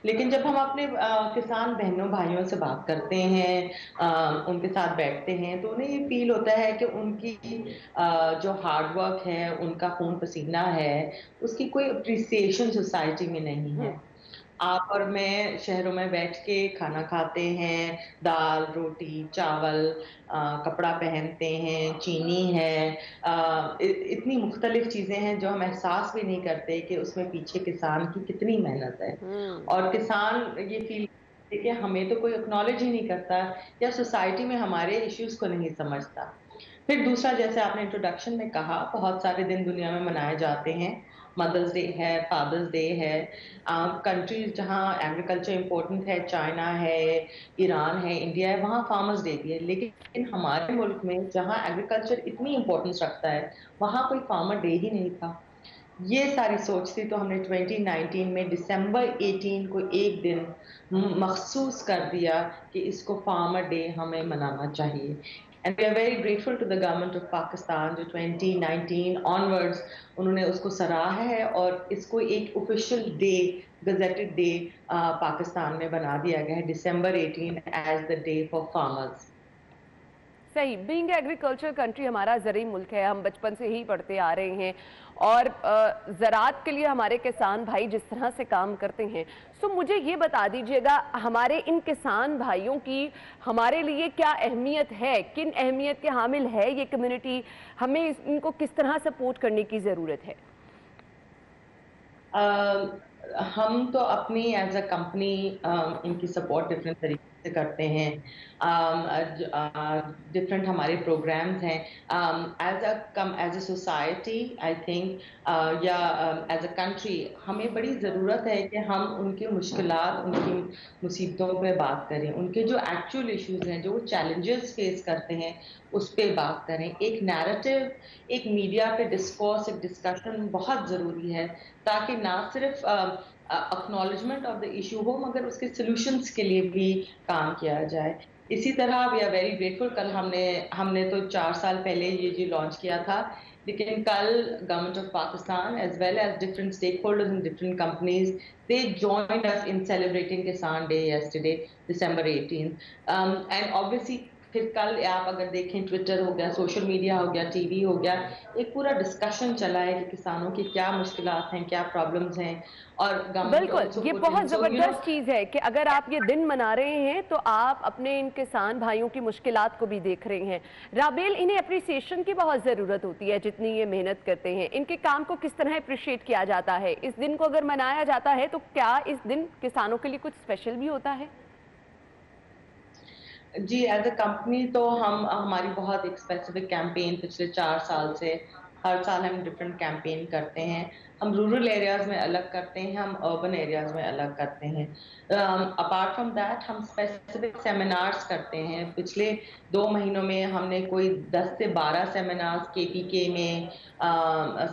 लेकिन जब हम अपने किसान बहनों भाइयों से बात करते हैं, उनके साथ बैठते हैं, तो उन्हें ये फील होता है कि उनकी जो हार्ड वर्क है, उनका खून पसीना है, उसकी कोई अप्रिसिएशन सोसाइटी में नहीं है। आप और मैं शहरों में बैठ के खाना खाते हैं, दाल, रोटी, चावल, कपड़ा पहनते हैं, चीनी है, इतनी मुख्तलिफ चीज़ें हैं जो हम एहसास भी नहीं करते कि उसमें पीछे किसान की कितनी मेहनत है। और किसान ये फील कि हमें तो कोई एक्नॉलेज ही नहीं करता या सोसाइटी में हमारे इश्यूज को नहीं समझता। फिर दूसरा, जैसे आपने इंट्रोडक्शन में कहा, बहुत सारे दिन दुनिया में मनाए जाते हैं। मदर्स डे है, फादर्स डे है, कंट्रीज जहाँ एग्रीकल्चर इम्पोर्टेंट है, चाइना है, ईरान है, इंडिया है, वहाँ फार्मर्स डे भी है। लेकिन हमारे मुल्क में जहाँ एग्रीकल्चर इतनी इम्पोर्टेंस रखता है, वहाँ कोई फार्मर डे ही नहीं था। ये सारी सोच थी, तो हमने 2019 में दिसंबर 18 को एक दिन मखसूस कर दिया कि इसको फार्मर डे हमें मनाना चाहिए। And we are very grateful to the government of Pakistan जो 2019 ऑनवर्ड्स उन्होंने उसको सराहा है और इसको एक official day, gazetted day Pakistan में बना दिया गया है, December 18 as the day for farmers.
सही, बीइंग एग्रीकल्चर कंट्री, हमारा ज़रूरी मुल्क है, हम बचपन से ही पढ़ते आ रहे हैं और ज़राअत के लिए हमारे किसान भाई जिस तरह से काम करते हैं, सो मुझे ये बता दीजिएगा हमारे इन किसान भाइयों की हमारे लिए क्या अहमियत है, किन अहमियत के हामिल है ये कम्युनिटी, हमें इनको किस तरह सपोर्ट करने की ज़रूरत है?
हम तो अपनी एज अ कंपनी इनकी सपोर्ट डिफरेंट तरीके से करते हैं। डिफरेंट हमारे प्रोग्राम्स हैं as a society, I think, या एज अ कंट्री हमें बड़ी ज़रूरत है कि हम उनकी मुश्किलात, उनकी मुसीबतों पे बात करें, उनके जो एक्चुअल इश्यूज हैं, जो वो चैलेंजेस फेस करते हैं, उस पर बात करें। एक नैरेटिव, एक मीडिया पे डिस्कोर्स, एक डिस्कशन बहुत ज़रूरी है, ताकि ना सिर्फ एक्नॉलेजमेंट ऑफ द इशू हो, मगर उसके सॉल्यूशंस के लिए भी काम किया जाए। इसी तरह वी आर वेरी ग्रेटफुल, कल हमने तो 4 साल पहले ये जी लॉन्च किया था, लेकिन कल government of Pakistan as well as different stakeholders in different companies, they joined us in celebrating Kisan day yesterday, December 18th, and obviously फिर कल आप अगर देखें, ट्विटर हो गया, सोशल मीडिया हो गया, टीवी हो गया, एक पूरा डिस्कशन चला है कि किसानों की क्या मुश्किलात हैं, क्या प्रॉब्लम्स हैं, और
बिल्कुल, ये बहुत ज़बरदस्त चीज़ है कि अगर आप ये दिन मना रहे हैं तो आप अपने इन किसान भाइयों की मुश्किलात को भी देख रहे हैं। राबेल, इन्हें अप्रिसिएशन की बहुत ज़रूरत होती है, जितनी ये मेहनत करते हैं, इनके काम को किस तरह अप्रिशिएट किया जाता है? इस दिन को अगर मनाया जाता है तो क्या इस दिन किसानों के लिए कुछ स्पेशल भी होता है?
जी, एज अ कंपनी तो हमारी बहुत एक स्पेसिफिक कैंपेन पिछले 4 साल से, हर साल हम डिफरेंट कैंपेन करते हैं। हम रूरल एरियाज में अलग करते हैं, हम अर्बन एरियाज में अलग करते हैं। अपार्ट फ्रॉम दैट हम स्पेसिफिक सेमिनार्स करते हैं। पिछले 2 महीनों में हमने कोई 10 से 12 सेमिनार्स केपीके में,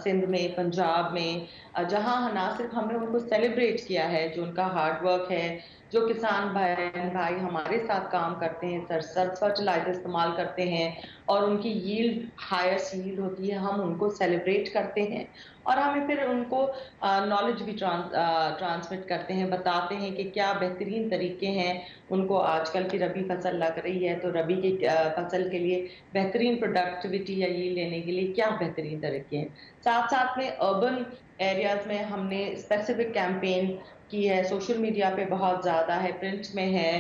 सिंध में, पंजाब में, जहां ना सिर्फ हमने उनको सेलिब्रेट किया है जो उनका हार्ड वर्क है, जो किसान भाई हमारे साथ काम करते हैं, सरसब्ज फर्टिलाइजर इस्तेमाल करते हैं और उनकी यील्ड हायर यील्ड होती है, हम उनको सेलिब्रेट करते हैं और हमें फिर उनको नॉलेज भी ट्रांसमिट करते हैं, बताते हैं कि क्या बेहतरीन तरीके हैं। उनको आजकल की रबी फसल लग रही है तो रबी की फसल के लिए बेहतरीन प्रोडक्टिविटी या यील्ड लेने के लिए क्या बेहतरीन तरीके हैं। साथ साथ में अर्बन एरियाज में हमने स्पेसिफिक कैंपेन की है, सोशल मीडिया पे बहुत ज़्यादा है, प्रिंट में है,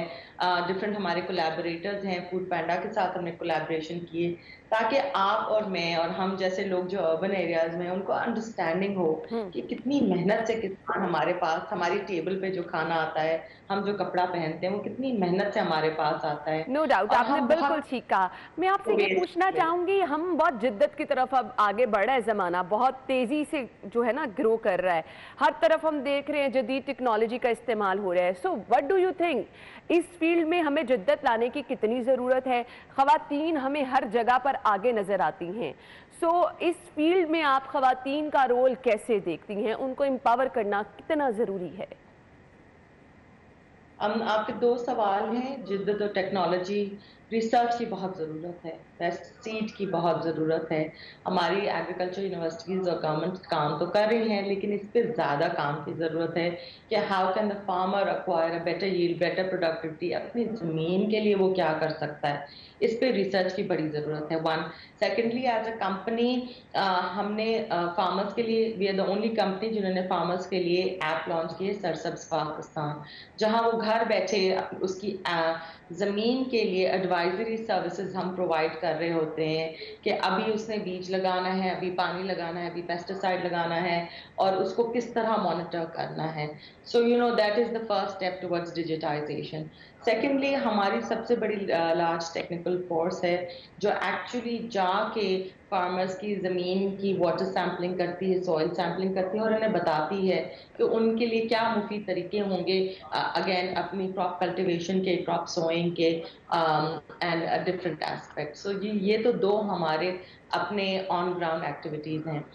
डिफरेंट हमारे कोलैबोरेटर्स हैं, फूड पैंडा के साथ हमने कोलैबोरेशन किए, ताकि आप और मैं और हम जैसे लोग जो अर्बन एरियाज में, उनको अंडरस्टैंडिंग हो कि कितनी मेहनत से किसान हमारे पास, हमारी टेबल पे जो खाना आता है, हम जो कपड़ा पहनते हैं, वो कितनी मेहनत से हमारे पास आता है।
नो डाउट, आपने बिल्कुल ठीक कहा। मैं आपसे ये पूछना चाहूंगी, हम बहुत जिद्दत की तरफ अब आगे बढ़ रहा है, ज़माना बहुत तेज़ी से जो है ना ग्रो कर रहा है, हर तरफ हम देख रहे हैं जदीद टेक्नोलॉजी का इस्तेमाल हो रहा है। So what do you think, इस फील्ड में हमें जिद्दत लाने की कितनी ज़रूरत है? ख़वातीन हमें हर जगह पर आगे नज़र आती हैं, सो इस फील्ड में आप ख़वातीन का रोल कैसे देखती हैं? उनको एम्पावर करना कितना ज़रूरी है?
आपके 2 सवाल हैं। जिद्दत और टेक्नोलॉजी, रिसर्च की बहुत ज़रूरत है, बेस्ट सीड की बहुत ज़रूरत है। हमारी एग्रीकल्चर यूनिवर्सिटीज़ और गवर्नमेंट काम तो कर रही हैं, लेकिन इस पर ज़्यादा काम की ज़रूरत है कि how can the farmer acquire a better yield, better productivity, अपनी ज़मीन के लिए वो क्या कर सकता है, इस पे रिसर्च की बड़ी ज़रूरत है। 1 सेकेंडली, एज अ कंपनी हमने फार्मर्स के लिए, we are the only company जिन्होंने फार्मर्स के लिए ऐप लॉन्च किए, सरसब्ज पाकिस्तान, जहां वो घर बैठे उसकी ज़मीन के लिए एडवाइजरी सर्विसेज हम प्रोवाइड कर रहे होते हैं कि अभी उसने बीज लगाना है, अभी पानी लगाना है, अभी पेस्टिसाइड लगाना है और उसको किस तरह मॉनिटर करना है। So you know that is the first step towards digitisation. Secondly, हमारी सबसे बड़ी लार्ज टेक्निकल फोर्स है जो एक्चुअली जाके फार्मर्स की ज़मीन की वाटर सैम्पलिंग करती है, सॉइल सैम्पलिंग करती है और उन्हें बताती है कि उनके लिए क्या मुफीद तरीके होंगे, अगेन अपनी क्रॉप कल्टिवेशन के, क्रॉप सोइंग के, एंड डिफरेंट एस्पेक्ट। सो ये तो 2 हमारे अपने ऑन ग्राउंड एक्टिविटीज़ हैं।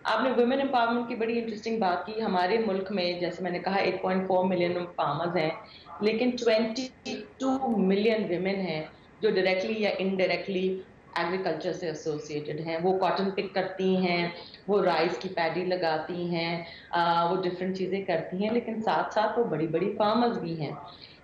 आपने वुमेन एम्पावरमेंट की बड़ी इंटरेस्टिंग बात की। हमारे मुल्क में, जैसे मैंने कहा, 8.4 मिलियन फार्मर्स हैं, लेकिन 22 मिलियन विमेन हैं जो डायरेक्टली या इनडायरेक्टली एग्रीकल्चर से एसोसिएटेड हैं। वो कॉटन पिक करती हैं, वो राइस की पैडी लगाती हैं, वो डिफरेंट चीज़ें करती हैं, लेकिन साथ साथ वो बड़ी बड़ी फार्मर्स भी हैं।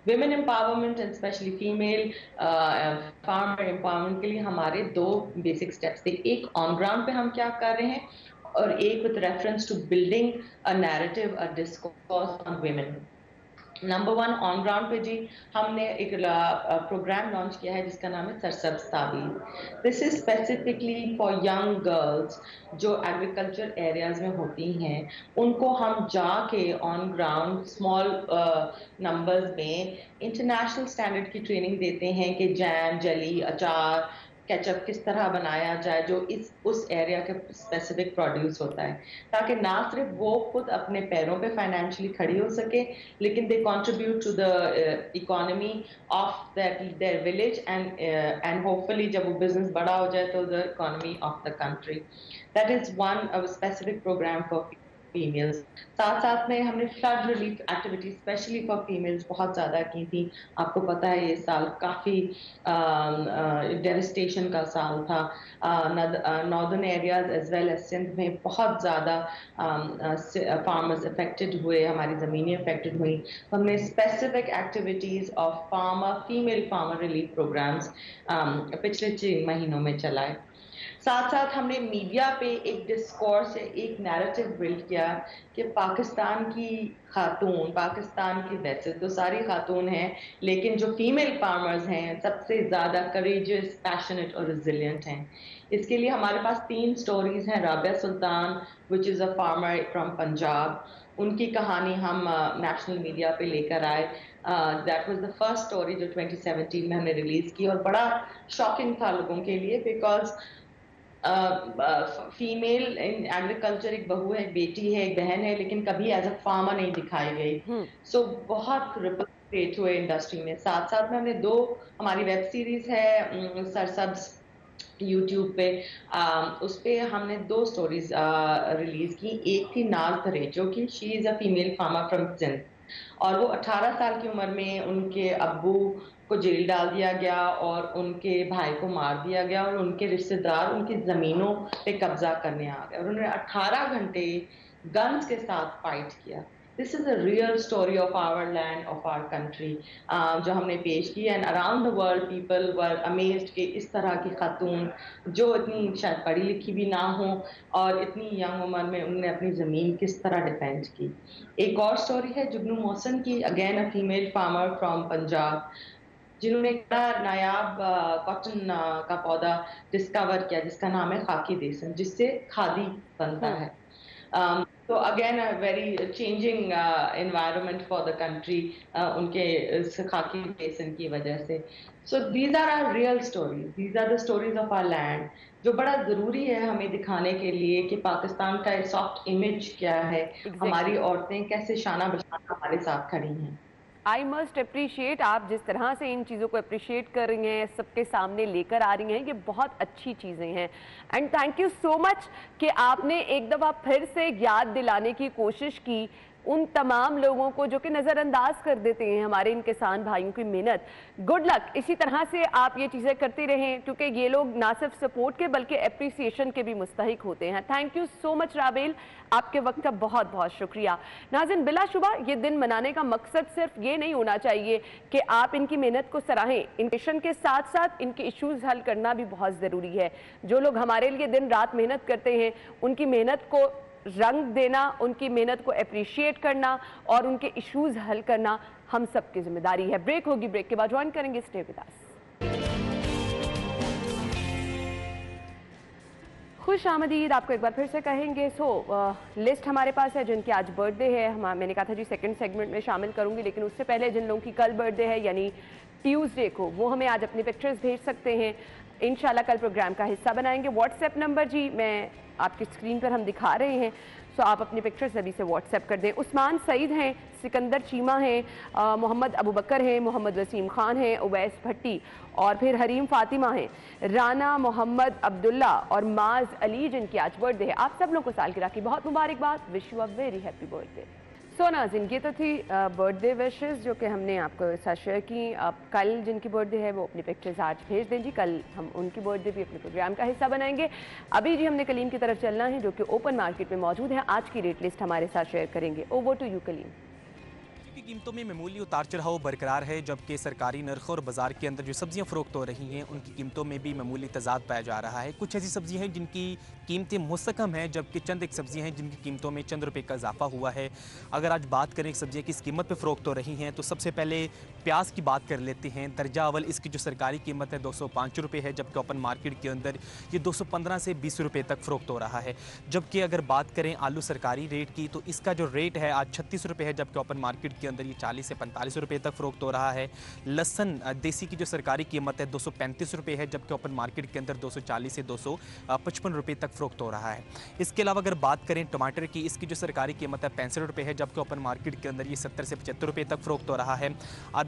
Women empowerment and specially female farmer empowerment के लिए हमारे 2 बेसिक स्टेप्स थे। एक ऑन ग्राउंड पे हम क्या कर रहे हैं, और एक with reference to building a narrative, a discourse on women. Number 1 on ground पे जी हमने एक प्रोग्राम लॉन्च किया है जिसका नाम है Sarsabz Tabeer. This is specifically for young girls जो एग्रीकल्चर एरियाज में होती हैं, उनको हम जाके ऑन ग्राउंड स्मॉल नंबर्स में इंटरनेशनल स्टैंडर्ड की ट्रेनिंग देते हैं कि जैम, जली, अचार, केचप किस तरह बनाया जाए जो उस एरिया के स्पेसिफिक प्रोड्यूस होता है, ताकि ना सिर्फ वो खुद अपने पैरों पे फाइनेंशियली खड़ी हो सके, लेकिन they contribute to the economy of their village and hopefully जब वो बिजनेस बड़ा हो जाए तो the economy of the country. That is one specific programme for females. साथ साथ में हमने flood relief activities specially for females बहुत ज़्यादा की थी। आपको पता है ये साल काफ़ी डेविस्टेशन का साल था। Northern areas as well as Sindh में बहुत ज़्यादा फार्मर्स अफेक्टेड हुए, हमारी ज़मीनें अफेक्टेड हुई। तो हमने specific activities of female farmer relief programmes पिछले 3 महीनों में चलाए। साथ साथ हमने मीडिया पे एक डिस्कोर्स, एक नैरेटिव बिल्ड किया कि पाकिस्तान की खातून, पाकिस्तान की वैसे तो सारी खातून हैं, लेकिन जो फीमेल फार्मर्स हैं सबसे ज़्यादा करेजियस, पैशनेट और रिजिलियंट हैं। इसके लिए हमारे पास 3 स्टोरीज हैं। Rabia Sultan which is a farmer from Punjab, उनकी कहानी हम नेशनल मीडिया पे लेकर आए। That was the first story जो 2017 में हमने रिलीज़ की, और बड़ा शॉकिंग था लोगों के लिए बिकॉज फीमेल इन एग्रीकल्चर एक बहू है, एक बेटी है, एक बहन है, लेकिन कभी एज अ फार्मर नहीं दिखाई गई। सो बहुत रिपल क्रिएट हुए इंडस्ट्री में। साथ साथ में हमने 2 हमारी वेब सीरीज है सरसब्ज यूट्यूब पे, उस पे हमने 2 स्टोरीज रिलीज की। एक थी नाज दरेचो की, she is a female farmer from Sindh, और वो 18 साल की उम्र में उनके अब्बू को जेल डाल दिया गया और उनके भाई को मार दिया गया, और उनके रिश्तेदार उनकी ज़मीनों पे कब्जा करने आ गए और उन्होंने 18 घंटे गन्स के साथ फाइट किया। This is a real story of our land, of our country, जो हमने पेश की। And around the world people were amazed कि इस तरह की खातून जो इतनी शायद पढ़ी लिखी भी ना हो और इतनी यंग उम्र में उन्होंने अपनी ज़मीन किस तरह डिफेंड की। एक और स्टोरी है जुगनू मोहसिन की, again a female farmer from Punjab, जिन्होंने एक बड़ा नायाब कॉटन का पौधा डिस्कवर किया जिसका नाम है खाकी देसन, जिससे खादी बनता है। तो again a very changing environment for the country उनके इस खाकी देसन की वजह से। So these are our real stories, these are the stories of our land, जो बड़ा ज़रूरी है हमें दिखाने के लिए कि पाकिस्तान का सॉफ्ट इमेज क्या है, हमारी औरतें कैसे शाना बशाना हमारे साथ खड़ी हैं।
आई मस्ट अप्रिशिएट, आप जिस तरह से इन चीज़ों को अप्रिशिएट कर रही हैं, सबके सामने लेकर आ रही हैं, ये बहुत अच्छी चीज़ें हैं। And thank you so much कि आपने एक दफ़ा फिर से याद दिलाने की कोशिश की उन तमाम लोगों को जो कि नज़रअंदाज कर देते हैं हमारे इन किसान भाइयों की मेहनत। गुड लक, इसी तरह से आप ये चीज़ें करते रहें, क्योंकि ये लोग ना सिर्फ सपोर्ट के बल्कि अप्रिसिएशन के भी मुस्तहिक होते हैं। थैंक यू सो मच राबेल, आपके वक्त का बहुत बहुत शुक्रिया। नाज़रीन, बिलाशुबा ये दिन मनाने का मकसद सिर्फ ये नहीं होना चाहिए कि आप इनकी मेहनत को सराहें, इनोवेशन के साथ साथ इनके इश्यूज़ हल करना भी बहुत ज़रूरी है। जो लोग हमारे लिए दिन रात मेहनत करते हैं, उनकी मेहनत को रंग देना, उनकी मेहनत को अप्रिशिएट करना और उनके इश्यूज हल करना हम सबकी जिम्मेदारी है। ब्रेक होगी, ब्रेक के बाद ज्वाइन करेंगे स्टे विद अस। खुश आमदीद आपको एक बार फिर से कहेंगे। लिस्ट हमारे पास है जिनकी आज बर्थडे है। मैंने कहा था जी सेकंड सेगमेंट में शामिल करूंगी, लेकिन उससे पहले जिन लोगों की कल बर्थडे है यानी ट्यूसडे को, वो हमें आज अपनी पिक्चर्स भेज सकते हैं। इंशाल्लाह कल प्रोग्राम का हिस्सा बनाएंगे। व्हाट्सएप नंबर जी मैं आपकी स्क्रीन पर हम दिखा रहे हैं, सो आप अपनी पिक्चर्स अभी से व्हाट्सएप कर दें। उस्मान सईद हैं, सिकंदर चीमा हैं, मोहम्मद अबू बकर हैं, मोहम्मद वसीम खान हैं, उवैस भट्टी और फिर हरीम फातिमा हैं, राना मोहम्मद अब्दुल्ला और माज अली जिनकी आज बर्थडे है। आप सब लोगों को सालगिरह की बहुत मुबारकबाद। Wish you a very happy birthday. So नाज़रीन, ये तो थी बर्थडे विशेस जो कि हमने आपको साथ शेयर की। अब कल जिनकी बर्थडे है वो अपनी पिक्चर्स आज भेज दें जी, कल हम उनकी बर्थडे भी अपने प्रोग्राम का हिस्सा बनाएंगे। अभी जी हमने कलीम की तरफ चलना है जो कि ओपन मार्केट में मौजूद है। आज की रेट लिस्ट हमारे साथ शेयर करेंगे। Over to you Kaleem.
की कीमतों में मामूली उतार चढ़ाव बरकरार है, जबकि सरकारी नर्ख और बाजार के अंदर जो सब्जियां फरोख्त हो रही हैं उनकी कीमतों में भी मामूली तजाद पाया जा रहा है। कुछ ऐसी सब्जियां हैं जिनकी कीमतें मुस्तकम हैं, जबकि चंद एक सब्जियां हैं जिनकी कीमतों में चंद रुपये का इजाफा हुआ है। अगर आज बात करें सब्जियां किस कीमत पर फरोख्त हो रही हैं तो सबसे पहले प्याज की बात कर लेते हैं। दर्जा अवल इसकी जो सरकारी कीमत है 205 रुपये है, जबकि ओपन मार्केट के अंदर ये 215 से 20 रुपये तक फरोख्त हो रहा है। जबकि अगर बात करें आलू सरकारी रेट की तो इसका जो रेट है आज 36 रुपये है, जबकि ओपन मार्केट के अंदर ये 40 से 45 रुपये तक फरोख्त हो रहा है। लहसन देसी की जो सरकारी कीमत है 235 रुपये है, जबकि ओपन मार्केट के अंदर 240 से 255 रुपये तक फरोख्त हो रहा है। इसके अलावा अगर बात करें टमाटर की, इसकी जो सरकारी कीमत है 65 रुपये है, जबकि ओपन मार्केट के अंदर ये 70 से 75 रुपये तक फरोख्त हो रहा है।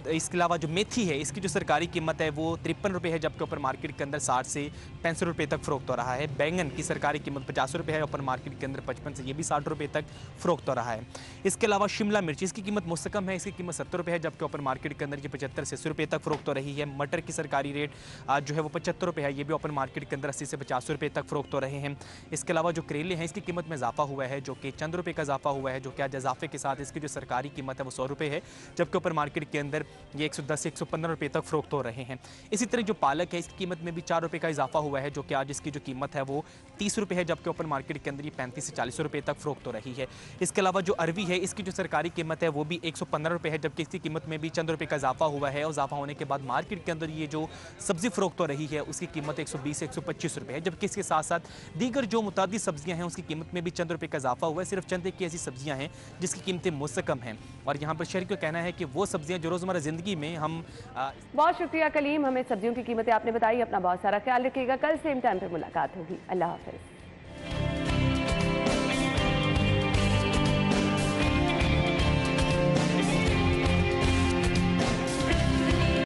इसके अलावा जो मेथी है इसकी जो सरकारी कीमत है वो 53 रुपये है, जबकि ओपन मार्केट के अंदर 60 से 65 रुपये तक फरोख्त हो रहा है। बैंगन की सरकारी कीमत 50 रुपये है, ओपन मार्केट के अंदर 55 से ये भी 60 रुपये तक फरोख्त हो रहा है। इसके अलावा शिमला मिर्च, इसकी कीमत मुस्तकम है, इसकी कीमत 70 रुपये है, जबकि ओपन मार्केट के अंदर ये 75 से 80 रुपये तक फरोख्त हो रही है। मटर की सरकारी रेट आज जो है वो 75 रुपये है, ये भी ओपन मार्केट के अंदर 80 से 50 रुपये तक फरोख्त हो रहे हैं। इसके अलावा जो करेले हैं इसकी कीमत में इजाफा हुआ है, जो कि चंद रुपये का इजाफा हुआ है, जो कि आज इजाफे के साथ इसकी जो सरकारी कीमत है वो 100 रुपये है, जबकि ओपन मार्केट के अंदर ये 110 से 115 रुपये तक फरोख्त हो रहे हैं। इसी तरह जो पालक है इसकी कीमत में भी 4 रुपये का इजाफा हुआ है, जो कि आज इसकी जो कीमत है वो 30 रुपये है, जबकि ओपन मार्केट के अंदर ये 35 से 40 रुपये तक फरोख्त हो रही है। इसके अलावा जो अरवी है इसकी जो सरकारी कीमत है वो भी 115 रुपये है, जबकि इसकी कीमत में भी चंद रुपये का इजाफा हुआ है। और इजाफा होने के बाद मार्केट के अंदर ये जो सब्जी फरोख्त हो रही है उसकी कीमत 120 से 125 रुपये है, जबकि इसके साथ साथ दीगर जो मुतादिद सब्जियां हैं उसकी कीमत में भी चंद रुपये का इजाफा हुआ है। सिर्फ चंद एक की ऐसी सब्जियां हैं जिसकी कीमतें मुस्तकम हैं। और यहाँ पर शहरी को कहना है कि वो सब्जियां जो रोज़मर्रा ज़िंदगी में हम
बहुत शुक्रिया कलीम, हमें सब्जियों की कीमतें आपने बताई। अपना बहुत सारा ख्याल रखिएगा। कल सेम टाइम पर मुलाकात होगी। अल्लाह हाफ़िज़।